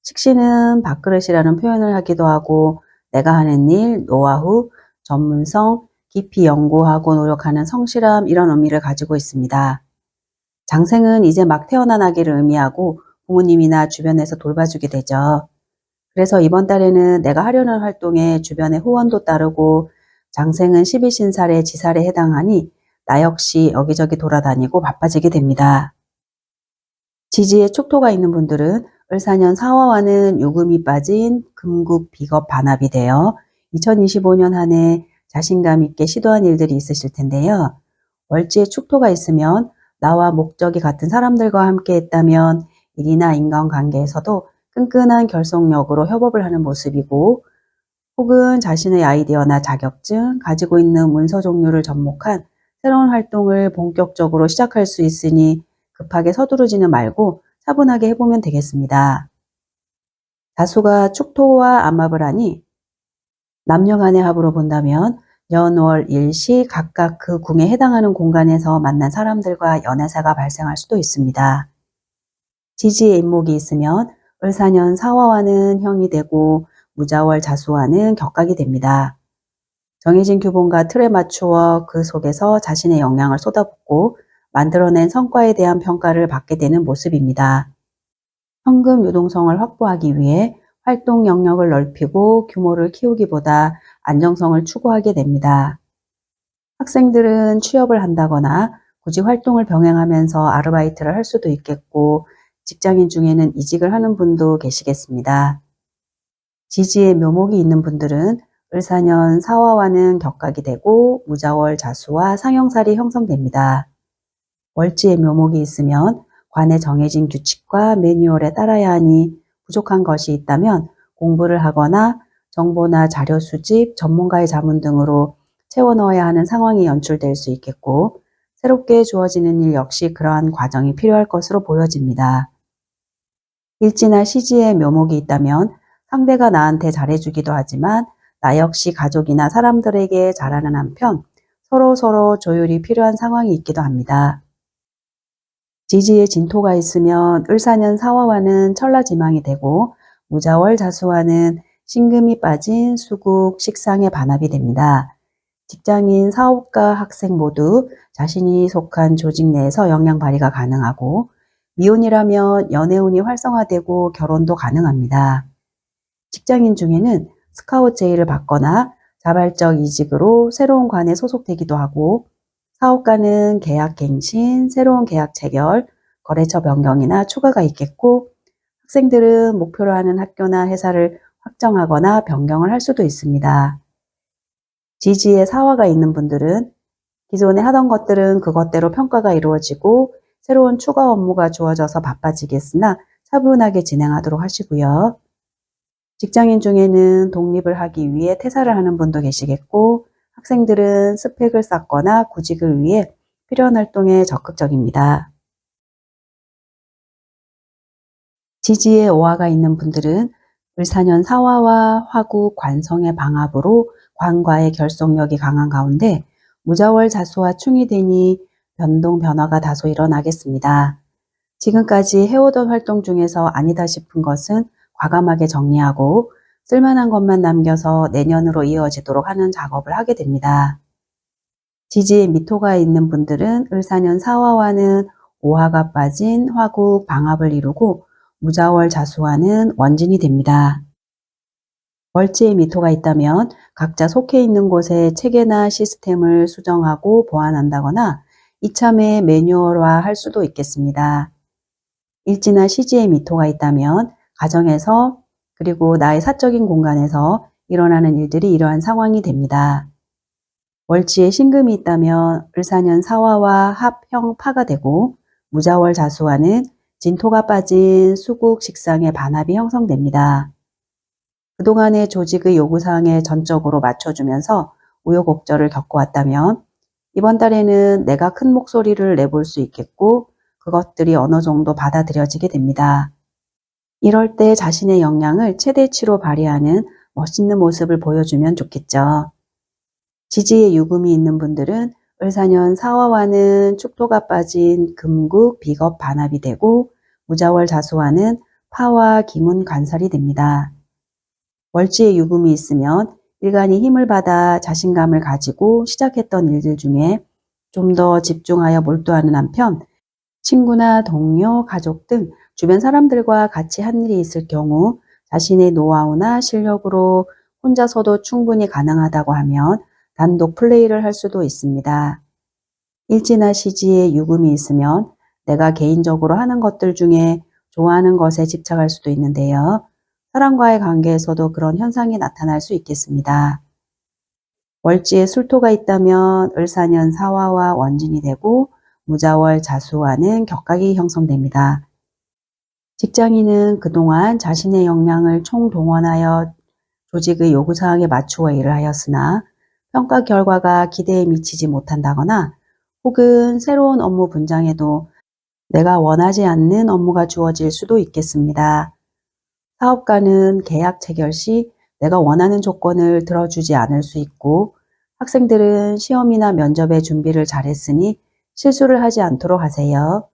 S1: 식신은 밥그릇이라는 표현을 하기도 하고 내가 하는 일, 노하우, 전문성, 깊이 연구하고 노력하는 성실함 이런 의미를 가지고 있습니다. 장생은 이제 막 태어난 아기를 의미하고 부모님이나 주변에서 돌봐주게 되죠. 그래서 이번 달에는 내가 하려는 활동에 주변의 후원도 따르고 장생은 12신살의 지살에 해당하니 나 역시 여기저기 돌아다니고 바빠지게 됩니다. 지지에 축토가 있는 분들은 을사년 사화와는 유금이 빠진 금국 비겁 반합이 되어 2025년 한 해 자신감 있게 시도한 일들이 있으실 텐데요. 월지에 축토가 있으면 나와 목적이 같은 사람들과 함께 했다면 일이나 인간관계에서도 끈끈한 결속력으로 협업을 하는 모습이고, 혹은 자신의 아이디어나 자격증, 가지고 있는 문서 종류를 접목한 새로운 활동을 본격적으로 시작할 수 있으니 급하게 서두르지는 말고 차분하게 해보면 되겠습니다. 다수가 축토와 암합을 하니 남녀 간의 합으로 본다면 연, 월, 일시 각각 그 궁에 해당하는 공간에서 만난 사람들과 연애사가 발생할 수도 있습니다. 지지의 인목이 있으면 을사년 사화와는 형이 되고 무자월 자수와는 격각이 됩니다. 정해진 규범과 틀에 맞추어 그 속에서 자신의 역량을 쏟아붓고 만들어낸 성과에 대한 평가를 받게 되는 모습입니다. 현금 유동성을 확보하기 위해 활동 영역을 넓히고 규모를 키우기보다 안정성을 추구하게 됩니다. 학생들은 취업을 한다거나 굳이 활동을 병행하면서 아르바이트를 할 수도 있겠고, 직장인 중에는 이직을 하는 분도 계시겠습니다. 지지에 묘목이 있는 분들은 을사년 사화와는 격각이 되고 무자월 자수와 상형살이 형성됩니다. 월지에 묘목이 있으면 관에 정해진 규칙과 매뉴얼에 따라야 하니 부족한 것이 있다면 공부를 하거나 정보나 자료 수집, 전문가의 자문 등으로 채워 넣어야 하는 상황이 연출될 수 있겠고, 새롭게 주어지는 일 역시 그러한 과정이 필요할 것으로 보여집니다. 일지나 시지에 묘목이 있다면 상대가 나한테 잘해주기도 하지만 나 역시 가족이나 사람들에게 잘하는 한편 서로 조율이 필요한 상황이 있기도 합니다. 지지에 진토가 있으면 을사년 사화와는 천라지망이 되고 무자월 자수와는 신금이 빠진 수국, 식상의 반합이 됩니다. 직장인, 사업가, 학생 모두 자신이 속한 조직 내에서 역량 발휘가 가능하고, 미혼이라면 연애운이 활성화되고 결혼도 가능합니다. 직장인 중에는 스카웃 제의를 받거나 자발적 이직으로 새로운 관에 소속되기도 하고, 사업가는 계약 갱신, 새로운 계약 체결, 거래처 변경이나 추가가 있겠고, 학생들은 목표로 하는 학교나 회사를 확정하거나 변경을 할 수도 있습니다. 지지에 사화가 있는 분들은 기존에 하던 것들은 그것대로 평가가 이루어지고 새로운 추가 업무가 주어져서 바빠지겠으나 차분하게 진행하도록 하시고요. 직장인 중에는 독립을 하기 위해 퇴사를 하는 분도 계시겠고, 학생들은 스펙을 쌓거나 구직을 위해 필요한 활동에 적극적입니다. 지지에 오화가 있는 분들은 을사년 사화와 화구, 관성의 방합으로 관과의 결속력이 강한 가운데 무자월 자수와 충이 되니 변동 변화가 다소 일어나겠습니다. 지금까지 해오던 활동 중에서 아니다 싶은 것은 과감하게 정리하고 쓸만한 것만 남겨서 내년으로 이어지도록 하는 작업을 하게 됩니다. 지지에 미토가 있는 분들은 을사년 사화와는 오화가 빠진 화구, 방합을 이루고 무자월자수화는 원진이 됩니다. 월지의 미토가 있다면 각자 속해 있는 곳에 체계나 시스템을 수정하고 보완한다거나 이참에 매뉴얼화 할 수도 있겠습니다. 일지나 시지의 미토가 있다면 가정에서 그리고 나의 사적인 공간에서 일어나는 일들이 이러한 상황이 됩니다. 월지에 신금이 있다면 을사년 사화와 합형 파가 되고 무자월 자수화는 진토가 빠진 수국 식상의 반합이 형성됩니다. 그동안의 조직의 요구사항에 전적으로 맞춰주면서 우여곡절을 겪어왔다면 이번 달에는 내가 큰 목소리를 내볼 수 있겠고 그것들이 어느 정도 받아들여지게 됩니다. 이럴 때 자신의 역량을 최대치로 발휘하는 멋있는 모습을 보여주면 좋겠죠. 지지에 유금이 있는 분들은 을사년 사화와는 축토가 빠진 금국 비겁 반합이 되고 무자월 자수와는 파와 기문 관살이 됩니다. 월지에 유금이 있으면 일간이 힘을 받아 자신감을 가지고 시작했던 일들 중에 좀 더 집중하여 몰두하는 한편 친구나 동료, 가족 등 주변 사람들과 같이 한 일이 있을 경우 자신의 노하우나 실력으로 혼자서도 충분히 가능하다고 하면 단독 플레이를 할 수도 있습니다. 일지나 시지에 유금이 있으면 내가 개인적으로 하는 것들 중에 좋아하는 것에 집착할 수도 있는데요. 사람과의 관계에서도 그런 현상이 나타날 수 있겠습니다. 월지에 술토가 있다면 을사년 사화와 원진이 되고 무자월 자수와는 격각이 형성됩니다. 직장인은 그동안 자신의 역량을 총동원하여 조직의 요구사항에 맞추어 일을 하였으나 평가 결과가 기대에 미치지 못한다거나 혹은 새로운 업무 분장에도 내가 원하지 않는 업무가 주어질 수도 있겠습니다. 사업가는 계약 체결 시 내가 원하는 조건을 들어주지 않을 수 있고 학생들은 시험이나 면접의 준비를 잘했으니 실수를 하지 않도록 하세요.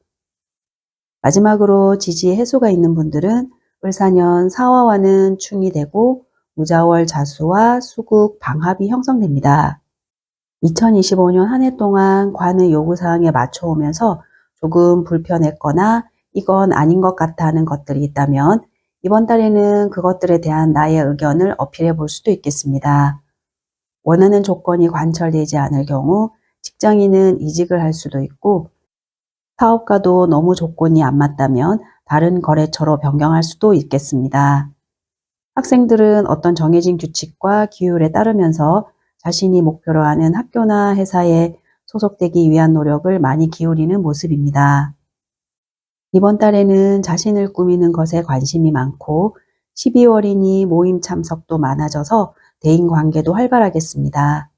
S1: 마지막으로 지지의 해소가 있는 분들은 을사년 사화와는 충이 되고 무자월 자수와 수국 방합이 형성됩니다. 2025년 한 해 동안 관의 요구사항에 맞춰오면서 조금 불편했거나 이건 아닌 것 같아 하는 것들이 있다면 이번 달에는 그것들에 대한 나의 의견을 어필해 볼 수도 있겠습니다. 원하는 조건이 관철되지 않을 경우 직장인은 이직을 할 수도 있고 사업가도 너무 조건이 안 맞다면 다른 거래처로 변경할 수도 있겠습니다. 학생들은 어떤 정해진 규칙과 기율에 따르면서 자신이 목표로 하는 학교나 회사에 소속되기 위한 노력을 많이 기울이는 모습입니다. 이번 달에는 자신을 꾸미는 것에 관심이 많고 12월이니 모임 참석도 많아져서 대인관계도 활발하겠습니다.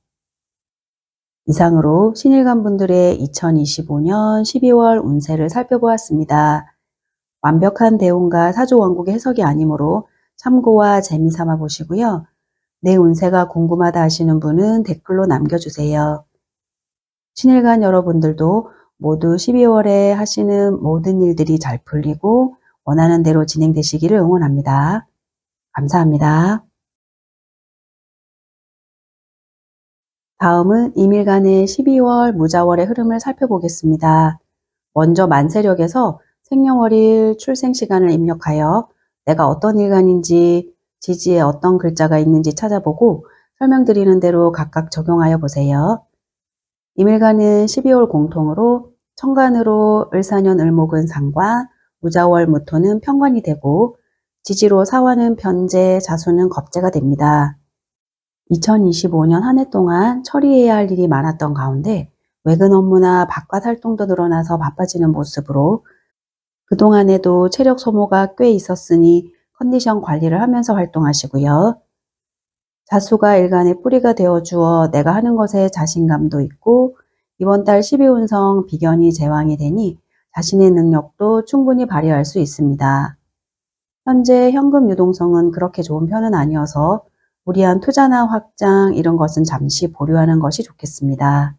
S1: 이상으로 신일간 분들의 2025년 12월 운세를 살펴보았습니다. 완벽한 대운과 사주원국의 해석이 아니므로 참고와 재미삼아 보시고요. 내 운세가 궁금하다 하시는 분은 댓글로 남겨주세요. 신일간 여러분들도 모두 12월에 하시는 모든 일들이 잘 풀리고 원하는 대로 진행되시기를 응원합니다. 감사합니다. 다음은 이밀간의 12월 무자월의 흐름을 살펴보겠습니다. 먼저 만세력에서 생년월일 출생시간을 입력하여 내가 어떤 일간인지 지지에 어떤 글자가 있는지 찾아보고 설명드리는 대로 각각 적용하여 보세요. 이밀간은 12월 공통으로 천간으로 을사년 을목은 상관, 무자월 무토는 편관이 되고 지지로 사화는 편재, 자수는 겁재가 됩니다. 2025년 한 해 동안 처리해야 할 일이 많았던 가운데 외근 업무나 바깥 활동도 늘어나서 바빠지는 모습으로 그동안에도 체력 소모가 꽤 있었으니 컨디션 관리를 하면서 활동하시고요. 자수가 일간의 뿌리가 되어주어 내가 하는 것에 자신감도 있고 이번 달 12운성 비견이 제왕이 되니 자신의 능력도 충분히 발휘할 수 있습니다. 현재 현금 유동성은 그렇게 좋은 편은 아니어서 무리한 투자나 확장 이런 것은 잠시 보류하는 것이 좋겠습니다.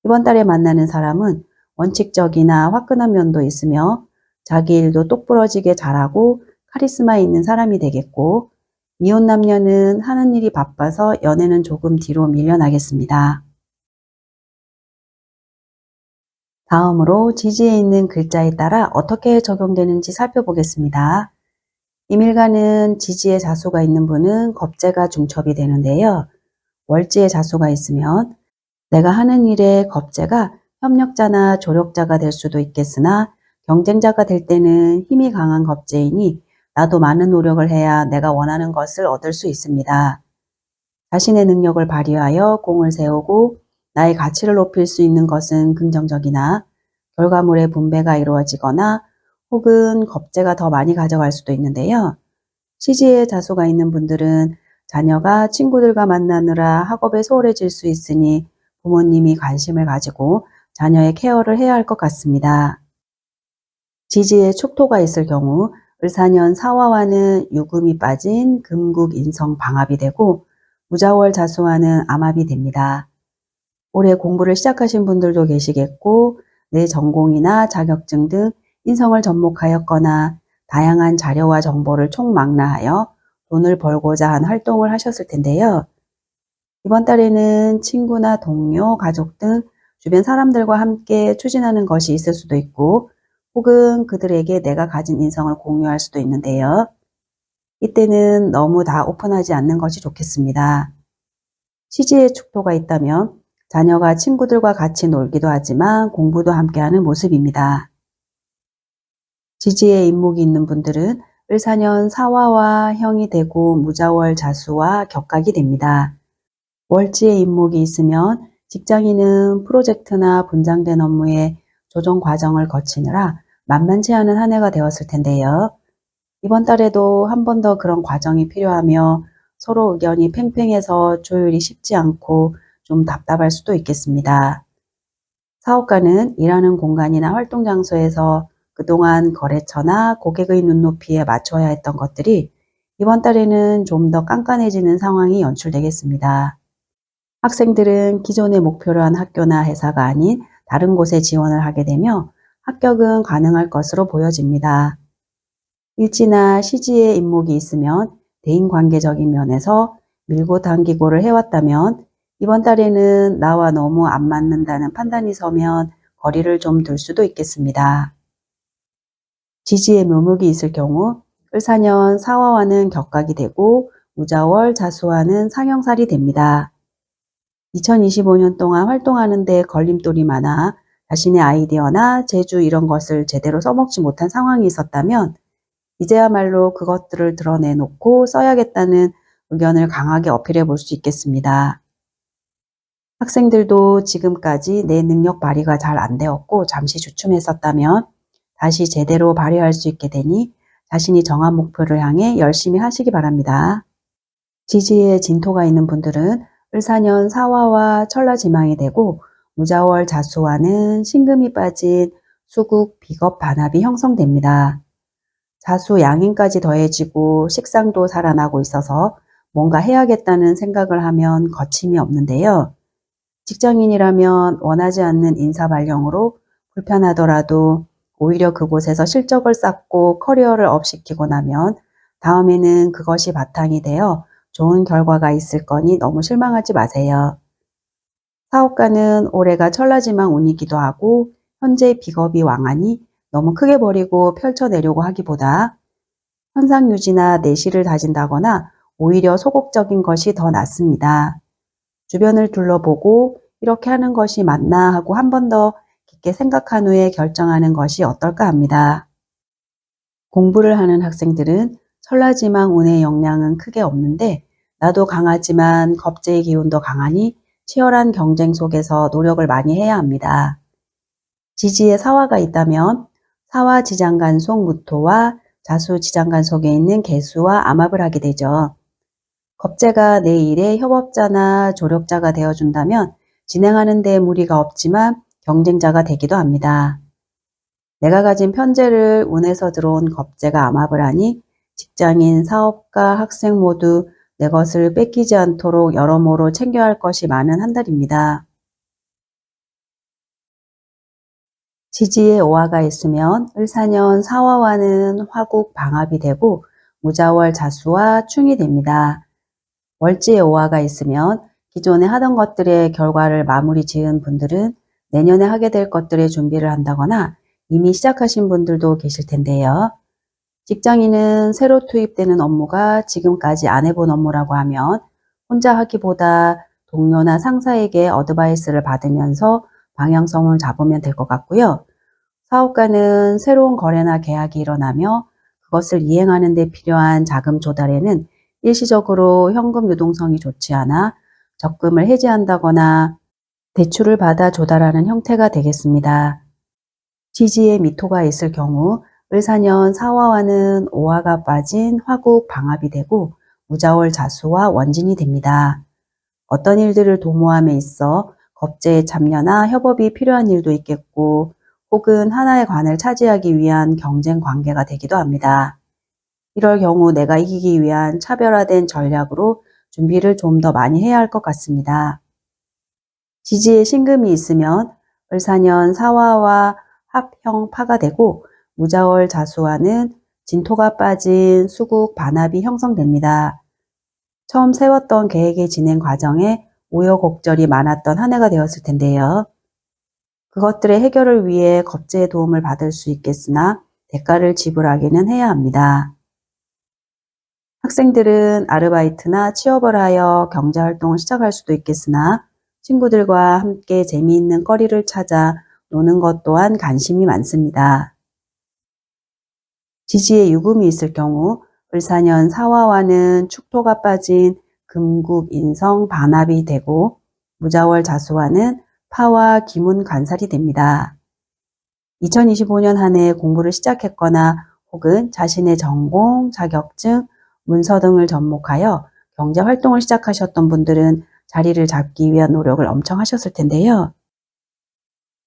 S1: 이번 달에 만나는 사람은 원칙적이나 화끈한 면도 있으며 자기 일도 똑부러지게 잘하고 카리스마 있는 사람이 되겠고 미혼 남녀는 하는 일이 바빠서 연애는 조금 뒤로 밀려나겠습니다. 다음으로 지지에 있는 글자에 따라 어떻게 적용되는지 살펴보겠습니다. 임일간은 지지에 자수가 있는 분은 겁재가 중첩이 되는데요. 월지에 자수가 있으면 내가 하는 일에 겁재가 협력자나 조력자가 될 수도 있겠으나 경쟁자가 될 때는 힘이 강한 겁재이니 나도 많은 노력을 해야 내가 원하는 것을 얻을 수 있습니다. 자신의 능력을 발휘하여 공을 세우고 나의 가치를 높일 수 있는 것은 긍정적이나 결과물의 분배가 이루어지거나 혹은 겁재가 더 많이 가져갈 수도 있는데요. 시지에 자수가 있는 분들은 자녀가 친구들과 만나느라 학업에 소홀해질 수 있으니 부모님이 관심을 가지고 자녀의 케어를 해야 할 것 같습니다. 지지에 축토가 있을 경우 을사년 사화와는 유금이 빠진 금국 인성 방합이 되고 무자월 자수와는 암합이 됩니다. 올해 공부를 시작하신 분들도 계시겠고 내 전공이나 자격증 등 인성을 접목하였거나 다양한 자료와 정보를 총망라하여 돈을 벌고자 한 활동을 하셨을 텐데요. 이번 달에는 친구나 동료, 가족 등 주변 사람들과 함께 추진하는 것이 있을 수도 있고 혹은 그들에게 내가 가진 인성을 공유할 수도 있는데요. 이때는 너무 다 오픈하지 않는 것이 좋겠습니다. 시지에 축토가 있다면 자녀가 친구들과 같이 놀기도 하지만 공부도 함께하는 모습입니다. 지지에 인목이 있는 분들은 을사년 사화와 형이 되고 무자월 자수와 격각이 됩니다. 월지에 인목이 있으면 직장인은 프로젝트나 분장된 업무의 조정 과정을 거치느라 만만치 않은 한 해가 되었을 텐데요. 이번 달에도 한 번 더 그런 과정이 필요하며 서로 의견이 팽팽해서 조율이 쉽지 않고 좀 답답할 수도 있겠습니다. 사업가는 일하는 공간이나 활동 장소에서 그동안 거래처나 고객의 눈높이에 맞춰야 했던 것들이 이번 달에는 좀 더 깐깐해지는 상황이 연출되겠습니다. 학생들은 기존의 목표로 한 학교나 회사가 아닌 다른 곳에 지원을 하게 되며 합격은 가능할 것으로 보여집니다. 일지나 시지에 인목이 있으면 대인관계적인 면에서 밀고 당기고를 해왔다면 이번 달에는 나와 너무 안 맞는다는 판단이 서면 거리를 좀 둘 수도 있겠습니다. 지지에 묘목이 있을 경우 을사년 사화와는 격각이 되고 무자월 자수와는 상형살이 됩니다. 2025년 동안 활동하는 데 걸림돌이 많아 자신의 아이디어나 재주 이런 것을 제대로 써먹지 못한 상황이 있었다면 이제야말로 그것들을 드러내놓고 써야겠다는 의견을 강하게 어필해 볼 수 있겠습니다. 학생들도 지금까지 내 능력 발휘가 잘 안 되었고 잠시 주춤했었다면 다시 제대로 발휘할 수 있게 되니 자신이 정한 목표를 향해 열심히 하시기 바랍니다. 지지에 진토가 있는 분들은 을사년 사화와 천라지망이 되고 무자월 자수와는 신금이 빠진 수국 비겁 반합이 형성됩니다. 자수 양인까지 더해지고 식상도 살아나고 있어서 뭔가 해야겠다는 생각을 하면 거침이 없는데요. 직장인이라면 원하지 않는 인사 발령으로 불편하더라도 오히려 그곳에서 실적을 쌓고 커리어를 업시키고 나면 다음에는 그것이 바탕이 되어 좋은 결과가 있을 거니 너무 실망하지 마세요. 사업가는 올해가 천라지망 운이기도 하고 현재 비겁이 왕하니 너무 크게 버리고 펼쳐내려고 하기보다 현상 유지나 내실을 다진다거나 오히려 소극적인 것이 더 낫습니다. 주변을 둘러보고 이렇게 하는 것이 맞나 하고 한 번 더 깊게 생각한 후에 결정하는 것이 어떨까 합니다. 공부를 하는 학생들은 천라지망 운의 영향은 크게 없는데 나도 강하지만 겁재의 기운도 강하니 치열한 경쟁 속에서 노력을 많이 해야 합니다. 지지에 사화가 있다면 사화 지장간 속 무토와 자수 지장간 속에 있는 개수와 암합을 하게 되죠. 겁재가 내 일의 협업자나 조력자가 되어준다면 진행하는 데 무리가 없지만 경쟁자가 되기도 합니다. 내가 가진 편재를 운에서 들어온 겁재가 암합을 하니 직장인, 사업가, 학생 모두 내 것을 뺏기지 않도록 여러모로 챙겨야 할 것이 많은 한 달입니다. 지지에 오화가 있으면 을사년 사화와는 화국 방합이 되고 무자월 자수와 충이 됩니다. 월지에 오화가 있으면 기존에 하던 것들의 결과를 마무리 지은 분들은 내년에 하게 될 것들의 준비를 한다거나 이미 시작하신 분들도 계실 텐데요. 직장인은 새로 투입되는 업무가 지금까지 안 해본 업무라고 하면 혼자 하기보다 동료나 상사에게 어드바이스를 받으면서 방향성을 잡으면 될 것 같고요. 사업가는 새로운 거래나 계약이 일어나며 그것을 이행하는 데 필요한 자금 조달에는 일시적으로 현금 유동성이 좋지 않아 적금을 해지한다거나 대출을 받아 조달하는 형태가 되겠습니다. 지지에 미토가 있을 경우 을사년 사화와는 오화가 빠진 화국 방합이 되고 무자월 자수와 원진이 됩니다. 어떤 일들을 도모함에 있어 겁제에 참여나 협업이 필요한 일도 있겠고 혹은 하나의 관을 차지하기 위한 경쟁 관계가 되기도 합니다. 이럴 경우 내가 이기기 위한 차별화된 전략으로 준비를 좀 더 많이 해야 할 것 같습니다. 지지에 신금이 있으면 을사년 사화와 합형파가 되고 무자월 자수와는 진토가 빠진 수국 반합이 형성됩니다. 처음 세웠던 계획의 진행 과정에 우여곡절이 많았던 한 해가 되었을 텐데요. 그것들의 해결을 위해 겁제의 도움을 받을 수 있겠으나 대가를 지불하기는 해야 합니다. 학생들은 아르바이트나 취업을 하여 경제활동을 시작할 수도 있겠으나 친구들과 함께 재미있는 거리를 찾아 노는 것 또한 관심이 많습니다. 지지에 유금이 있을 경우 을사년 사화와는 축토가 빠진 금국 인성 반합이 되고 무자월 자수와는 파와 기문 간살이 됩니다. 2025년 한 해 공부를 시작했거나 혹은 자신의 전공, 자격증, 문서 등을 접목하여 경제활동을 시작하셨던 분들은 자리를 잡기 위한 노력을 엄청 하셨을 텐데요.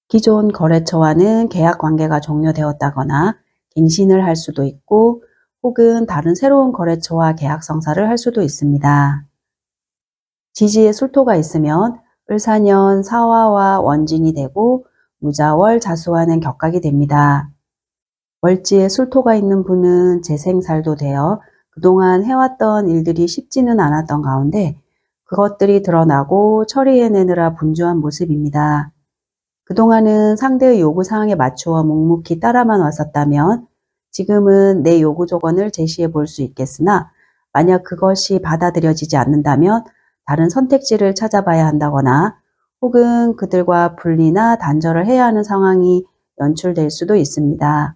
S1: 기존 거래처와는 계약 관계가 종료되었다거나 갱신을 할 수도 있고 혹은 다른 새로운 거래처와 계약 성사를 할 수도 있습니다. 지지에 술토가 있으면 을사년 사화와 원진이 되고 무자월 자수와는 격각이 됩니다. 월지에 술토가 있는 분은 재생살도 되어 그동안 해왔던 일들이 쉽지는 않았던 가운데 그것들이 드러나고 처리해내느라 분주한 모습입니다. 그동안은 상대의 요구사항에 맞추어 묵묵히 따라만 왔었다면 지금은 내 요구 조건을 제시해 볼 수 있겠으나 만약 그것이 받아들여지지 않는다면 다른 선택지를 찾아봐야 한다거나 혹은 그들과 분리나 단절을 해야 하는 상황이 연출될 수도 있습니다.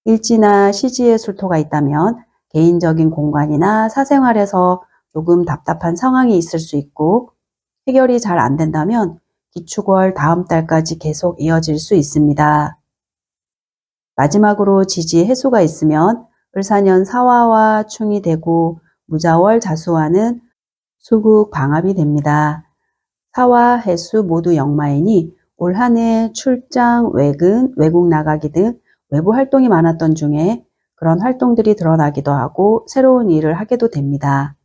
S1: 일지나 시지에 술토가 있다면 개인적인 공간이나 사생활에서 조금 답답한 상황이 있을 수 있고 해결이 잘 안 된다면 기축월 다음 달까지 계속 이어질 수 있습니다. 마지막으로 지지 해수가 있으면 을사년 사화와 충이 되고 무자월 자수와는 수국 방합이 됩니다. 사화, 해수 모두 역마이니 올 한 해 출장, 외근, 외국 나가기 등 외부 활동이 많았던 중에 그런 활동들이 드러나기도 하고 새로운 일을 하게도 됩니다.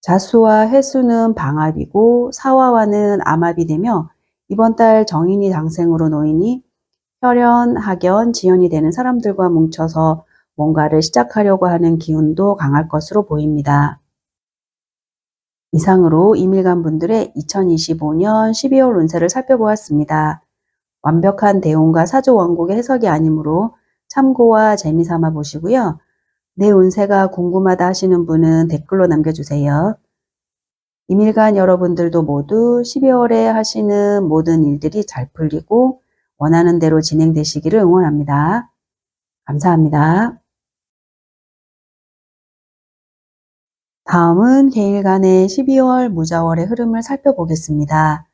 S1: 자수와 해수는 방합이고 사화와는 암합이 되며 이번 달 정인이 장생으로 놓이니 혈연, 학연, 지연이 되는 사람들과 뭉쳐서 뭔가를 시작하려고 하는 기운도 강할 것으로 보입니다. 이상으로 이밀간 분들의 2025년 12월 운세를 살펴보았습니다. 완벽한 대운과 사주 원곡의 해석이 아니므로 참고와 재미삼아 보시고요. 내 운세가 궁금하다 하시는 분은 댓글로 남겨주세요. 이밀간 여러분들도 모두 12월에 하시는 모든 일들이 잘 풀리고 원하는 대로 진행되시기를 응원합니다. 감사합니다. 다음은 개일간의 12월 무자월의 흐름을 살펴보겠습니다.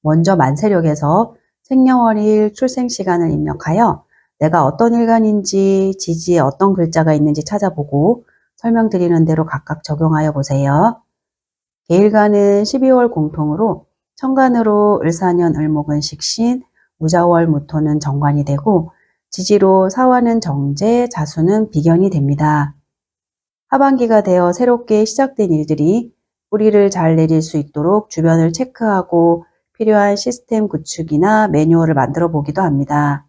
S1: 먼저 만세력에서 생년월일 출생시간을 입력하여 내가 어떤 일간인지 지지에 어떤 글자가 있는지 찾아보고 설명드리는 대로 각각 적용하여 보세요. 개일간은 12월 공통으로 천간으로 을사년 을목은 식신, 무자월 무토는 정관이 되고 지지로 사화는 정제, 자수는 비견이 됩니다. 하반기가 되어 새롭게 시작된 일들이 뿌리를 잘 내릴 수 있도록 주변을 체크하고 필요한 시스템 구축이나 매뉴얼을 만들어 보기도 합니다.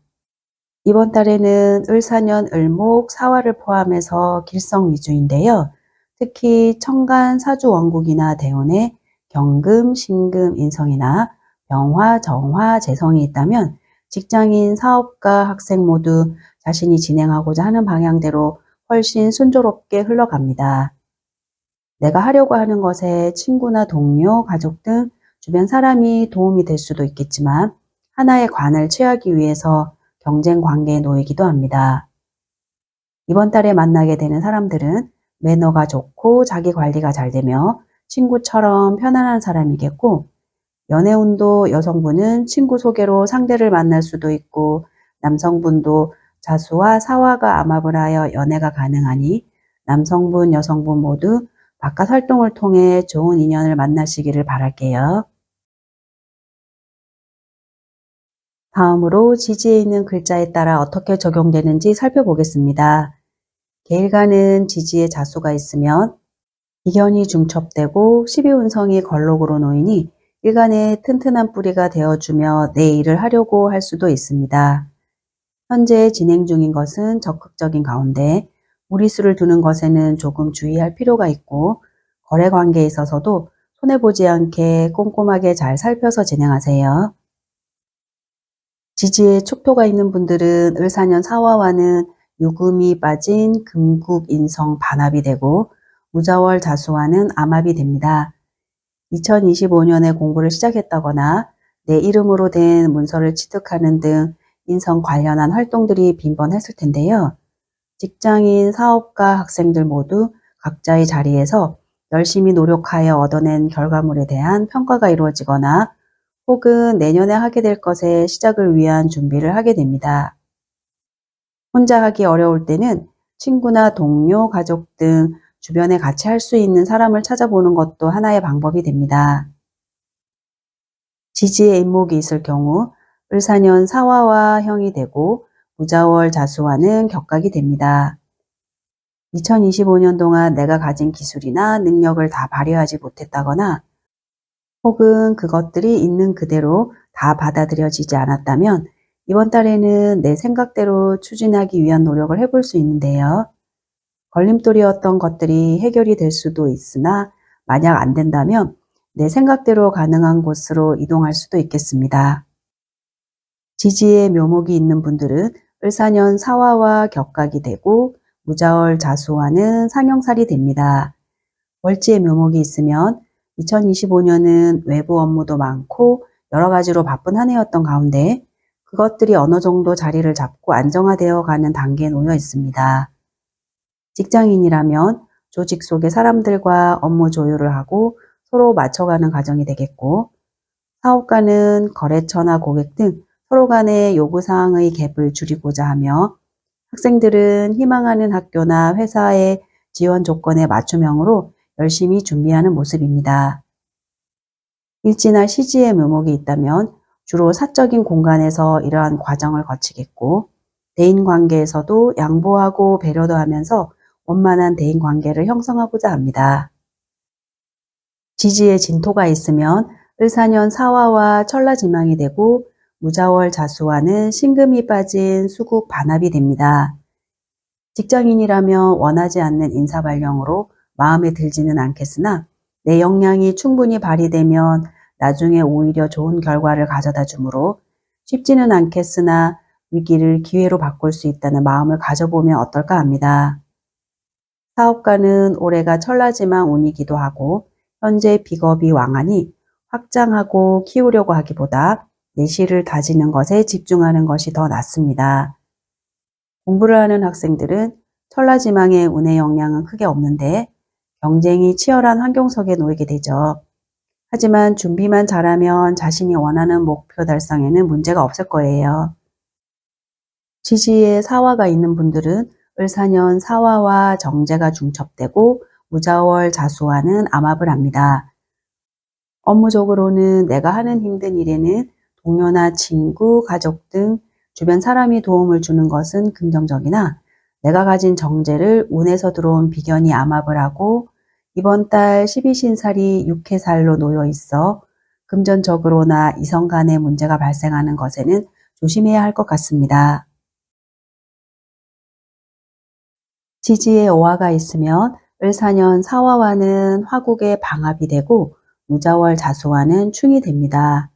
S1: 이번 달에는 을사년 을목 사화를 포함해서 길성 위주인데요. 특히 천간 사주 원국이나 대운에 경금, 신금, 인성이나 병화, 정화, 재성이 있다면 직장인, 사업가, 학생 모두 자신이 진행하고자 하는 방향대로 훨씬 순조롭게 흘러갑니다. 내가 하려고 하는 것에 친구나 동료, 가족 등 주변 사람이 도움이 될 수도 있겠지만 하나의 관을 취하기 위해서 경쟁 관계에 놓이기도 합니다. 이번 달에 만나게 되는 사람들은 매너가 좋고 자기 관리가 잘 되며 친구처럼 편안한 사람이겠고, 연애운도 여성분은 친구 소개로 상대를 만날 수도 있고, 남성분도 자수와 사화가 암합을 하여 연애가 가능하니 남성분, 여성분 모두 바깥 활동을 통해 좋은 인연을 만나시기를 바랄게요. 다음으로 지지에 있는 글자에 따라 어떻게 적용되는지 살펴보겠습니다. 계일간은 지지에 자수가 있으면 이견이 중첩되고 12운성이 걸록으로 놓이니 일간에 튼튼한 뿌리가 되어주며 내 일을 하려고 할 수도 있습니다. 현재 진행 중인 것은 적극적인 가운데 무리수를 두는 것에는 조금 주의할 필요가 있고, 거래 관계에 있어서도 손해보지 않게 꼼꼼하게 잘 살펴서 진행하세요. 지지에 촉토가 있는 분들은 을사년 사화와는 유금이 빠진 금국인성 반합이 되고 무자월 자수와는 암합이 됩니다. 2025년에 공부를 시작했다거나 내 이름으로 된 문서를 취득하는 등 인성 관련한 활동들이 빈번했을 텐데요. 직장인, 사업가, 학생들 모두 각자의 자리에서 열심히 노력하여 얻어낸 결과물에 대한 평가가 이루어지거나 혹은 내년에 하게 될 것의 시작을 위한 준비를 하게 됩니다. 혼자 하기 어려울 때는 친구나 동료, 가족 등 주변에 같이 할 수 있는 사람을 찾아보는 것도 하나의 방법이 됩니다. 지지의 인목이 있을 경우 을사년 사화와 형이 되고 무자월 자수와는 격각이 됩니다. 2025년 동안 내가 가진 기술이나 능력을 다 발휘하지 못했다거나 혹은 그것들이 있는 그대로 다 받아들여지지 않았다면 이번 달에는 내 생각대로 추진하기 위한 노력을 해볼 수 있는데요. 걸림돌이었던 것들이 해결이 될 수도 있으나 만약 안 된다면 내 생각대로 가능한 곳으로 이동할 수도 있겠습니다. 지지에 묘목이 있는 분들은 을사년 사화와 격각이 되고 무자월 자수와는 상형살이 됩니다. 월지에 묘목이 있으면 2025년은 외부 업무도 많고 여러 가지로 바쁜 한 해였던 가운데 그것들이 어느 정도 자리를 잡고 안정화되어 가는 단계에 놓여 있습니다. 직장인이라면 조직 속의 사람들과 업무 조율을 하고 서로 맞춰가는 과정이 되겠고, 사업가는 거래처나 고객 등 서로 간의 요구사항의 갭을 줄이고자 하며, 학생들은 희망하는 학교나 회사의 지원 조건에 맞춤형으로 열심히 준비하는 모습입니다. 일지나 시지의 묘목이 있다면 주로 사적인 공간에서 이러한 과정을 거치겠고, 대인관계에서도 양보하고 배려도 하면서 원만한 대인관계를 형성하고자 합니다. 지지에 진토가 있으면 을사년 사화와 천라지망이 되고 무자월 자수와는 신금이 빠진 수국 반합이 됩니다. 직장인이라면 원하지 않는 인사발령으로 마음에 들지는 않겠으나 내 역량이 충분히 발휘되면 나중에 오히려 좋은 결과를 가져다 주므로 쉽지는 않겠으나 위기를 기회로 바꿀 수 있다는 마음을 가져보면 어떨까 합니다. 사업가는 올해가 천라지망 운이기도 하고 현재 직업이 왕하니 확장하고 키우려고 하기보다 내실을 다지는 것에 집중하는 것이 더 낫습니다. 공부를 하는 학생들은 천라지망의 운의 영향은 크게 없는데 경쟁이 치열한 환경석에 놓이게 되죠. 하지만 준비만 잘하면 자신이 원하는 목표 달성에는 문제가 없을 거예요. 지지에 사화가 있는 분들은 을사년 사화와 정제가 중첩되고 무자월 자수와는 암합을 합니다. 업무적으로는 내가 하는 힘든 일에는 동료나 친구, 가족 등 주변 사람이 도움을 주는 것은 긍정적이나 내가 가진 정제를 운에서 들어온 비견이 암합을 하고 이번 달 12신살이 6해살로 놓여 있어 금전적으로나 이성 간의 문제가 발생하는 것에는 조심해야 할 것 같습니다. 지지에 오화가 있으면 을사년 사화와는 화국의 방합이 되고 무자월 자수와는 충이 됩니다.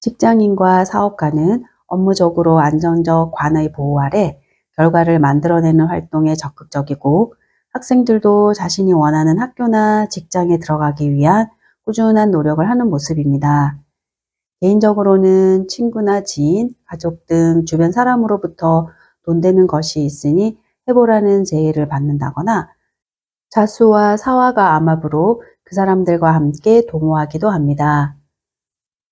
S1: 직장인과 사업가는 업무적으로 안정적 관의 보호 아래 결과를 만들어내는 활동에 적극적이고, 학생들도 자신이 원하는 학교나 직장에 들어가기 위한 꾸준한 노력을 하는 모습입니다. 개인적으로는 친구나 지인, 가족 등 주변 사람으로부터 돈 되는 것이 있으니 해보라는 제의를 받는다거나, 자수와 사화가 암압으로 그 사람들과 함께 동호하기도 합니다.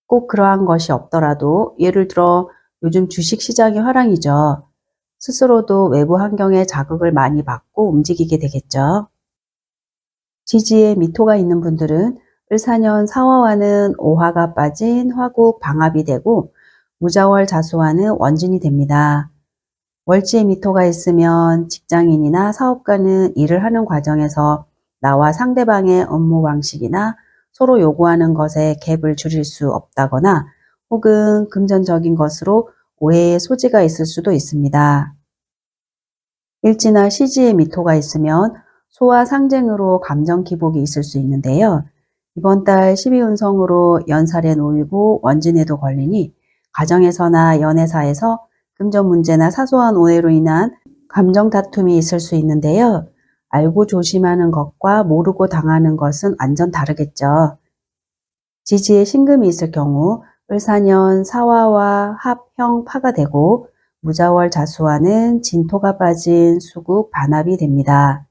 S1: 꼭 그러한 것이 없더라도, 예를 들어 요즘 주식 시장이 화랑이죠. 스스로도 외부 환경에 자극을 많이 받고 움직이게 되겠죠. 지지에 미토가 있는 분들은 을사년 사화와는 오화가 빠진 화국 방합이 되고, 무자월 자수와는 원진이 됩니다. 월지에 미토가 있으면 직장인이나 사업가는 일을 하는 과정에서 나와 상대방의 업무 방식이나 서로 요구하는 것에 갭을 줄일 수 없다거나, 혹은 금전적인 것으로 오해의 소지가 있을 수도 있습니다. 일지나 시지에 미토가 있으면 소와 상쟁으로 감정 기복이 있을 수 있는데요. 이번 달 12운성으로 연살에 놓이고 원진에도 걸리니, 가정에서나 연애사에서 금전 문제나 사소한 오해로 인한 감정 다툼이 있을 수 있는데요. 알고 조심하는 것과 모르고 당하는 것은 완전 다르겠죠. 지지에 신금이 있을 경우 을사년 사화와 합형 파가 되고, 무자월 자수와는 진토가 빠진 수국 반합이 됩니다.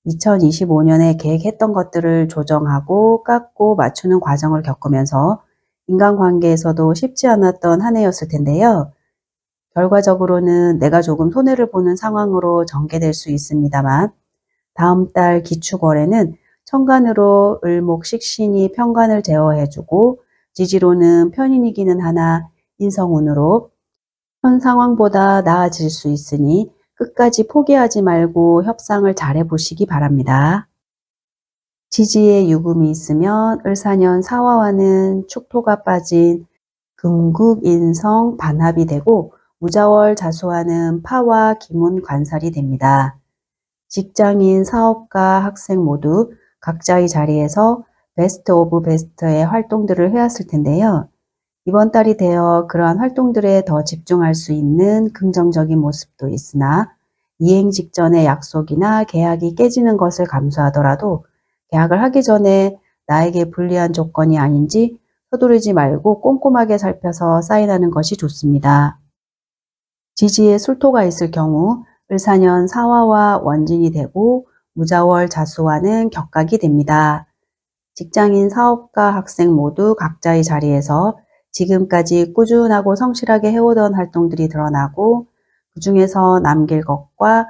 S1: 2025년에 계획했던 것들을 조정하고 깎고 맞추는 과정을 겪으면서 인간관계에서도 쉽지 않았던 한 해였을 텐데요. 결과적으로는 내가 조금 손해를 보는 상황으로 전개될 수 있습니다만, 다음 달 기축월에는 천간으로 을목식신이 편관을 제어해주고, 지지로는 편인이기는 하나 인성운으로 현 상황보다 나아질 수 있으니 끝까지 포기하지 말고 협상을 잘해 보시기 바랍니다. 지지에 유금이 있으면 을사년 사화와는 축토가 빠진 금국인성 반합이 되고, 무자월 자수와는 파와 기문 관살이 됩니다. 직장인, 사업가, 학생 모두 각자의 자리에서 베스트 오브 베스트의 활동들을 해왔을 텐데요. 이번 달이 되어 그러한 활동들에 더 집중할 수 있는 긍정적인 모습도 있으나, 이행 직전에 약속이나 계약이 깨지는 것을 감수하더라도 계약을 하기 전에 나에게 불리한 조건이 아닌지 서두르지 말고 꼼꼼하게 살펴서 사인하는 것이 좋습니다. 지지에 술토가 있을 경우 을사년 사화와 원진이 되고, 무자월 자수와는 격각이 됩니다. 직장인, 사업가, 학생 모두 각자의 자리에서 지금까지 꾸준하고 성실하게 해오던 활동들이 드러나고, 그 중에서 남길 것과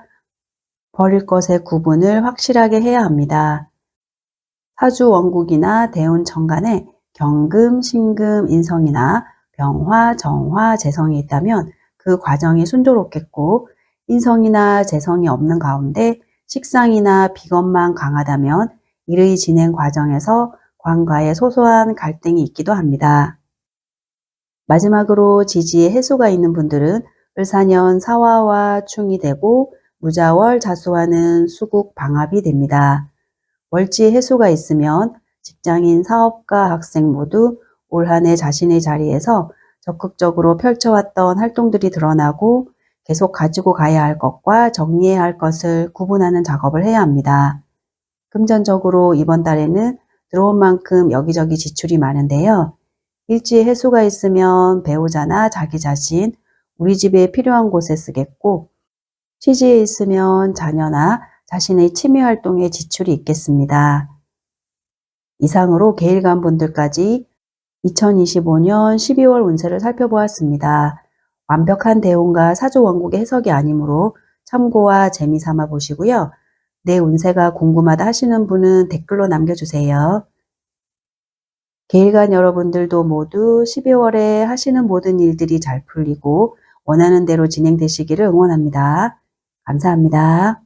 S1: 버릴 것의 구분을 확실하게 해야 합니다. 사주 원국이나 대운 천간에 경금, 신금, 인성이나 병화, 정화, 재성이 있다면 그 과정이 순조롭겠고, 인성이나 재성이 없는 가운데 식상이나 비겁만 강하다면 일의 진행 과정에서 관과의 소소한 갈등이 있기도 합니다. 마지막으로 지지에 해수가 있는 분들은 을사년 사화와 충이 되고, 무자월 자수와는 수국 방합이 됩니다. 월지에 해수가 있으면 직장인, 사업가, 학생 모두 올 한 해 자신의 자리에서 적극적으로 펼쳐왔던 활동들이 드러나고, 계속 가지고 가야 할 것과 정리해야 할 것을 구분하는 작업을 해야 합니다. 금전적으로 이번 달에는 들어온 만큼 여기저기 지출이 많은데요. 일지에 해수가 있으면 배우자나 자기 자신, 우리 집에 필요한 곳에 쓰겠고, 시지에 있으면 자녀나 자신의 취미 활동에 지출이 있겠습니다. 이상으로 계일간 분들까지 2025년 12월 운세를 살펴보았습니다. 완벽한 대운과 사주 원국의 해석이 아니므로 참고와 재미 삼아 보시고요. 내 운세가 궁금하다 하시는 분은 댓글로 남겨주세요. 계일간 여러분들도 모두 12월에 하시는 모든 일들이 잘 풀리고 원하는 대로 진행되시기를 응원합니다. 감사합니다.